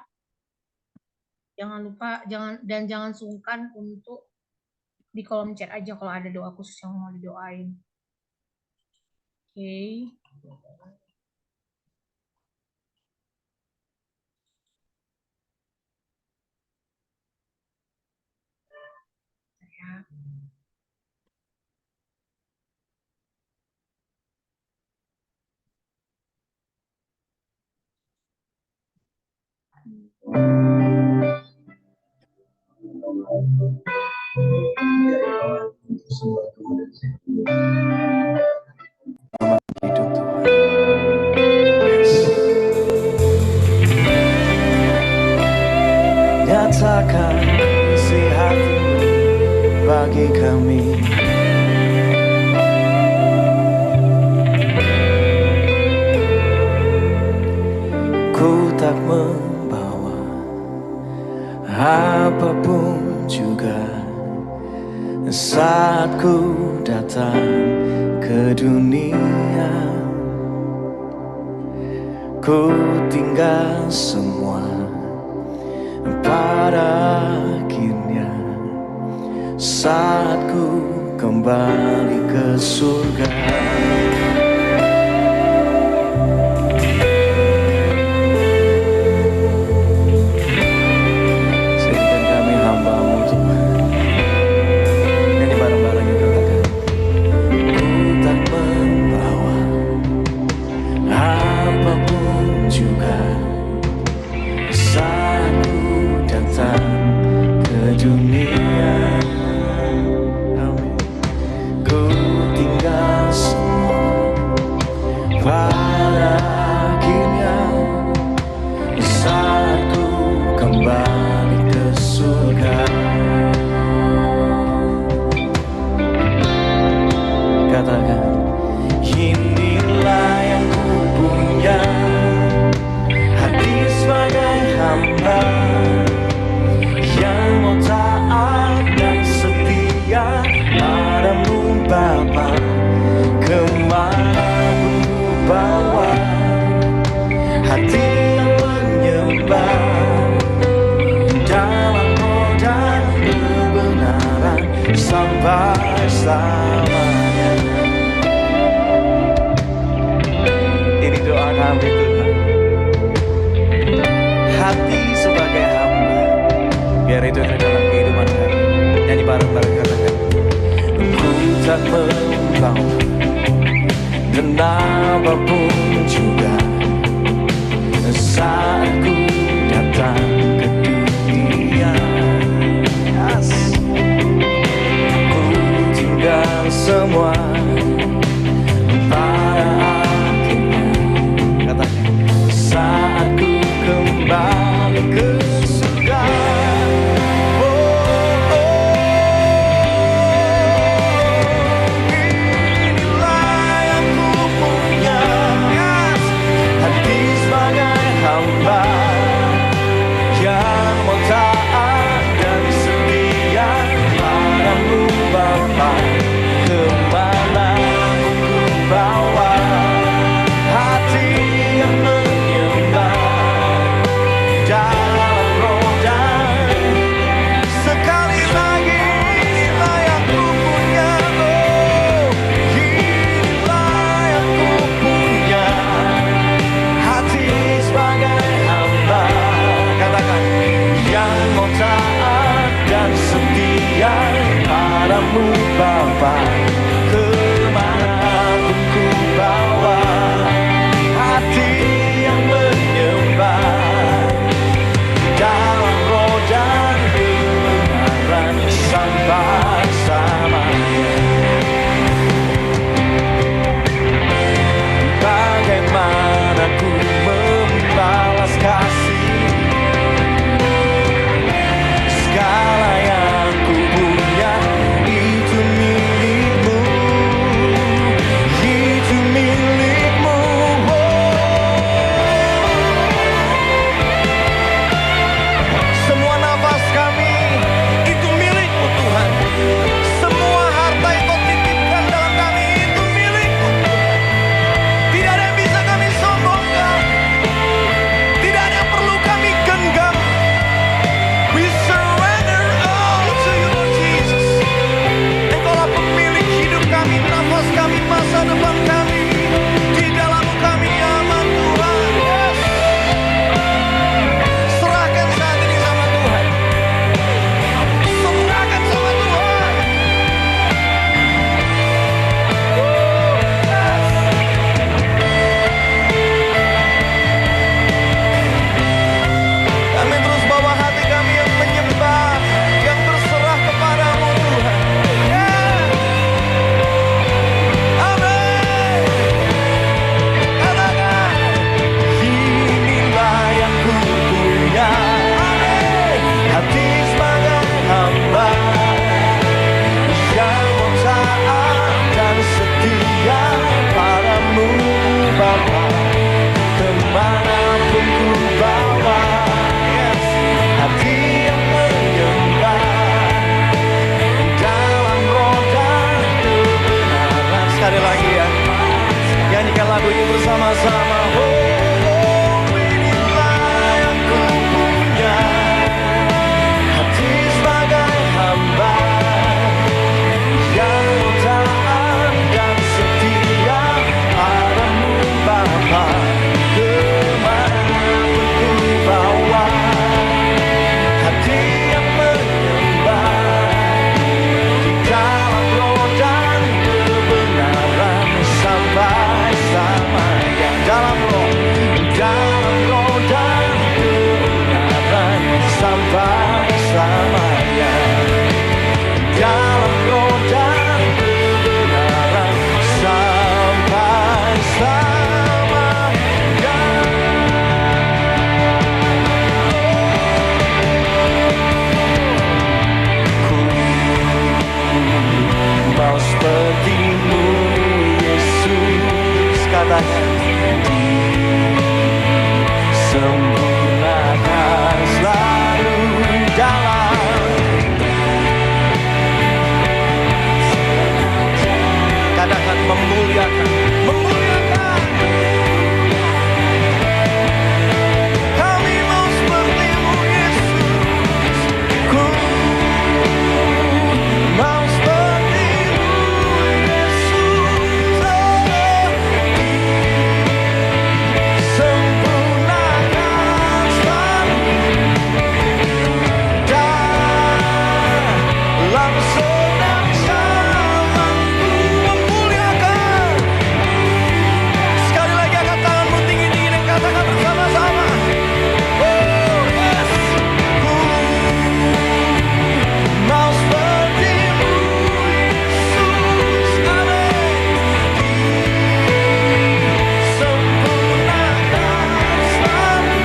jangan lupa jangan sungkan untuk di kolom chat aja kalau ada doa khusus yang mau didoain. Oke. Hidup Tuhan. Nyatakan isi hatimu bagi kami. datang ke dunia, ku tinggal semua pada akhirnya saat ku kembali ke surga. Sehingga kami hamba-Mu Tuhan. Nyanyi bareng-bareng ya, katakan. Ku tak membawa apapun juga saat ku datang ke dunia. Amin. Ku tinggal semua pada akhirnya saat ku kembali ke surga. Katakan, inilah yang ku punya, hati sebagai hamba yang mau taat dan setia padamu Bapa. Kemana pun ku bawa hati yang menyembah dalam roh dan kebenaran sampai selamanya. Ini doa kami Tuhan, hati sebagai hamba, biar itu yang ada dalam kehidupan kami. Nyanyi bareng-bareng, katakan, ku tak membawa dan apapun juga saat ku datang ke dunia. Yes. Ku tinggal semua pada akhirnya, katakan, saat ku kembali ke surga. Inilah yang ku punya, yes, hati sebagai hamba yang mau taat dan setia padamu Bapa. Kemana bernyanyi bersama-sama. Oh, inilah yang ku punya, hati sebagai hamba yang taat dan setia padamu Bapa. Kemanapun ku bawa, hati yang menyembah di dalam roh dan kebenaran sampai samanya. Dalam roh dan kebenaran sampai samanya. Dalam roh dan kebenaran sampai samanya. Mau sepertimu Yesus, katanya, sempurnakan selalu dalam. Katakan memuliakan, memuliakan. Kami mau sepertimu Yesus, ku mau sepertimu Yesus. Sempurnakan selalu dalam senang jalanku. Memuliakan. Sekali lagi angkat tanganmu tinggi-tinggi dan katakan bersama-sama. Oh yes, ku mau sepertimu Yesus. Amin. Sempurnakan selalu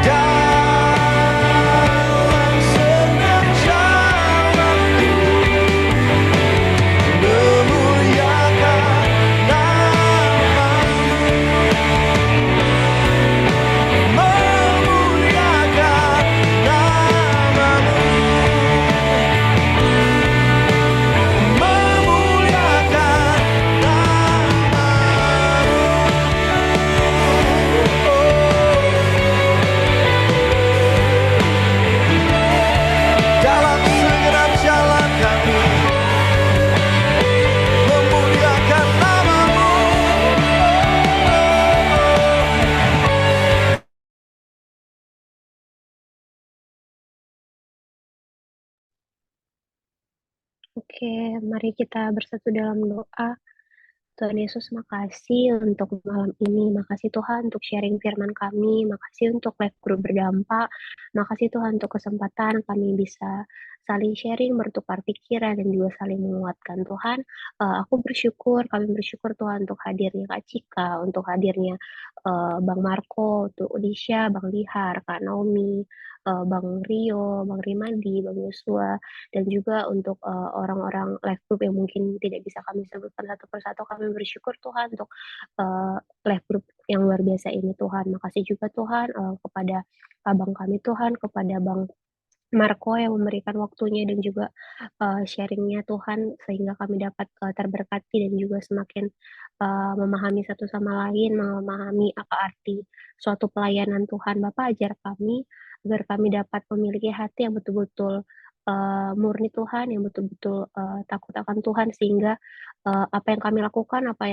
dalam senang jalanku. Memuliakan namamu, memuliakan namamu, memuliakan dalam segenap jalan kami, memuliakan namamu. Oke, mari kita bersatu dalam doa. Tuhan Yesus, makasih untuk malam ini. Makasih Tuhan untuk sharing firman kami. Makasih untuk live group berdampak. Makasih Tuhan untuk kesempatan kami bisa saling sharing, bertukar pikiran, dan juga saling menguatkan Tuhan. Aku bersyukur, kami bersyukur Tuhan untuk hadirnya Kak Cika, untuk hadirnya Bang Marco, untuk Ulisha, Bang Lihar, Kak Naomi, Bang Rio, Bang Rimadi, Bang Yosua, dan juga untuk orang-orang live group yang mungkin tidak bisa kami sebutkan satu persatu. Kami bersyukur Tuhan untuk live group yang luar biasa ini Tuhan. Makasih juga Tuhan kepada abang kami Tuhan, kepada Bang Marco yang memberikan waktunya dan juga sharingnya Tuhan, sehingga kami dapat terberkati dan juga semakin memahami satu sama lain, memahami apa arti suatu pelayanan Tuhan. Bapak ajar kami agar kami dapat memiliki hati yang betul-betul murni Tuhan, yang betul-betul takut akan Tuhan, sehingga apa yang kami lakukan, apa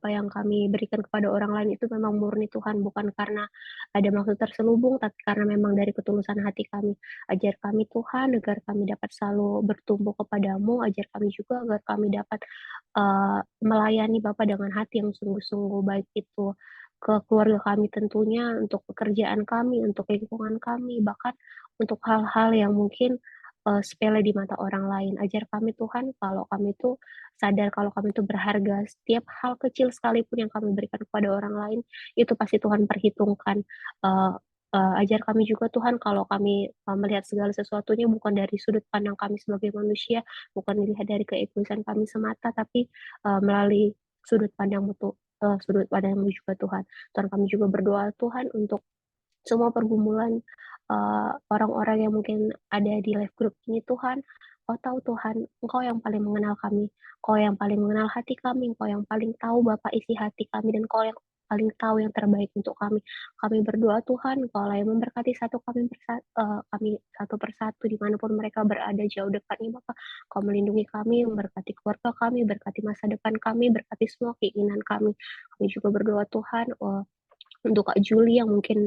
yang kami berikan kepada orang lain itu memang murni Tuhan, bukan karena ada maksud terselubung, tapi karena memang dari ketulusan hati kami. Ajar kami Tuhan, agar kami dapat selalu bertumbuh kepadamu. Ajar kami juga agar kami dapat melayani Bapa dengan hati yang sungguh-sungguh, baik itu ke keluarga kami tentunya, untuk pekerjaan kami, untuk lingkungan kami, bahkan untuk hal-hal yang mungkin sepele di mata orang lain. Ajar kami Tuhan, kalau kami itu sadar kalau kami itu berharga. Setiap hal kecil sekalipun yang kami berikan kepada orang lain, itu pasti Tuhan perhitungkan. Ajar kami juga Tuhan, kalau kami melihat segala sesuatunya bukan dari sudut pandang kami sebagai manusia, bukan dilihat dari keegoisan kami semata, tapi melalui sudut pandang juga Tuhan. Tuhan, kami juga berdoa Tuhan untuk semua pergumulan orang-orang yang mungkin ada di live group ini Tuhan. Engkau tahu Tuhan, Engkau yang paling mengenal kami, Engkau yang paling mengenal hati kami, Engkau yang paling tahu Bapa isi hati kami, dan Engkau yang paling tahu yang terbaik untuk kami. Kami berdoa Tuhan, Engkau lah yang memberkati kami satu persatu dimanapun mereka berada, jauh dekatnya Bapa. Kau melindungi kami, memberkati keluarga kami, berkati masa depan kami, berkati semua keinginan kami. Kami juga berdoa Tuhan, untuk Kak Juli yang mungkin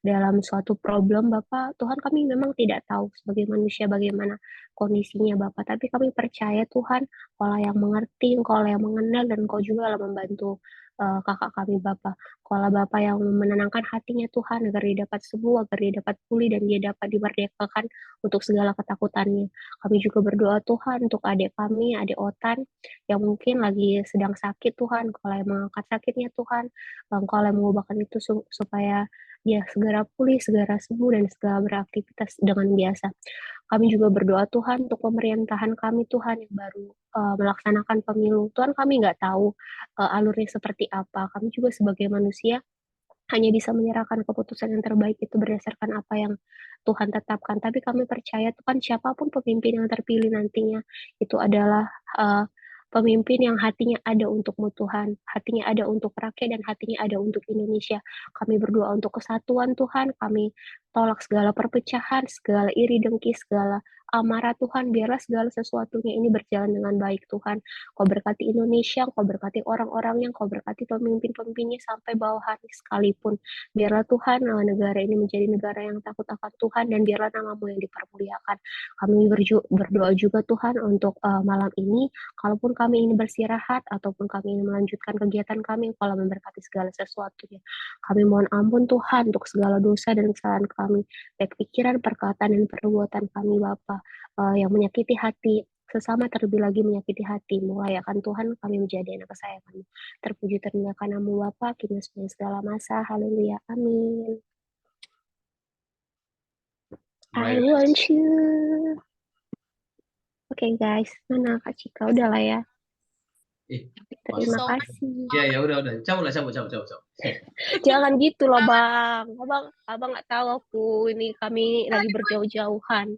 dalam suatu problem Bapak, Tuhan kami memang tidak tahu sebagai manusia bagaimana kondisinya Bapak, tapi kami percaya Tuhan, Kaulah yang mengerti, Kaulah yang mengenal, dan Kau juga lah membantu kakak kami Bapak. Kaulah Bapak yang menenangkan hatinya Tuhan, agar dia dapat sembuh, agar dia dapat pulih, dan dia dapat dimerdekakan untuk segala ketakutannya. Kami juga berdoa Tuhan untuk adik kami, adik Otan, yang mungkin lagi sedang sakit Tuhan, Kaulah yang mengangkat sakitnya Tuhan, Engkau yang mengubahkan itu supaya dia segera pulih, segera sembuh, dan segera beraktivitas dengan biasa. Kami juga berdoa Tuhan untuk pemerintahan kami Tuhan yang baru melaksanakan pemilu. Tuhan kami nggak tahu alurnya seperti apa. Kami juga sebagai manusia hanya bisa menyerahkan keputusan yang terbaik itu berdasarkan apa yang Tuhan tetapkan. Tapi kami percaya Tuhan siapapun pemimpin yang terpilih nantinya itu adalah pemimpin yang hatinya ada untukmu Tuhan, hatinya ada untuk rakyat, dan hatinya ada untuk Indonesia. Kami berdoa untuk kesatuan Tuhan, kami tolak segala perpecahan, segala iri dengki, segala amarah Tuhan, biarlah segala sesuatunya ini berjalan dengan baik Tuhan. Kau berkati Indonesia, Kau berkati orang-orangnya, Kau berkati pemimpin-pemimpinnya sampai bawahannya sekalipun. Biarlah Tuhan negara ini menjadi negara yang takut akan Tuhan, dan biarlah nama-Mu yang dipermuliakan. Kami berdoa juga Tuhan untuk malam ini, kalaupun kami ingin beristirahat ataupun kami ingin melanjutkan kegiatan kami, Engkau memberkati segala sesuatunya. Kami mohon ampun Tuhan untuk segala dosa dan kesalahan kami, baik pikiran, perkataan, dan perbuatan kami Bapa, yang menyakiti hati sesama, terlebih lagi menyakiti hati-Mu. Layakan Tuhan kami menjadi anak kesayangan-Mu. Terpuji termuliakan nama-Mu Bapa, kini sepanjang segala masa. Haleluya. Amin. I want you. Oke guys, mana Kak Cika? Udah lah ya. Terima kasih. Ya udah. Cabut. Jangan gitu loh Bang. Abang nggak tahu aku ini kami lagi berjauh-jauhan.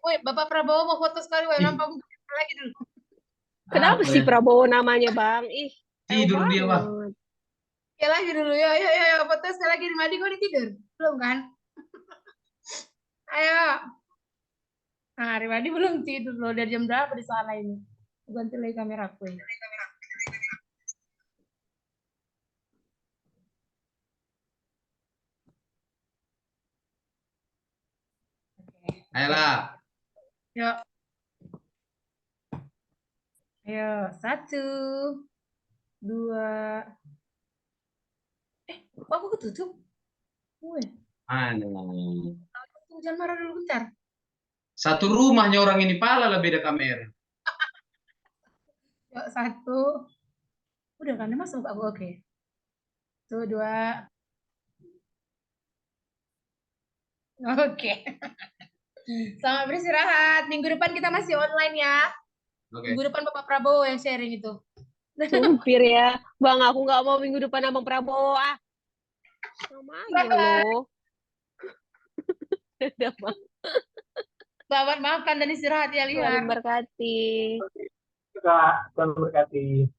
Woi, Bapak Prabowo mau foto sekali, woi, nampak lagi dulu. Kenapa sih Prabowo namanya Bang? Tidur dia Bang. Ya lagi dulu, ya foto sekali lagi. Madi kau tidur? Belum kan? Ayo. Nah, Rimadi belum tidur loh, dari jam berapa di sana ini? Ganti lagi kameraku ini. Ayolah. Yuk. Ayo, 1, 2. Kok aku ketutup? Jangan marah dulu bentar. Satu rumahnya orang ini pala lah beda kamera. Yuk, 1. Udah kan masuk aku, oke. 1, 2. Oke. Selamat beristirahat. Minggu depan kita masih online ya. Minggu depan Bapak Prabowo yang sharing itu. Sumpir ya. Bang, aku nggak mau minggu depan Abang Prabowo. Namanya loh. Udah Bang. Selamat makan dan istirahat ya, Lihat. Tuhan berkati. Tuhan berkati.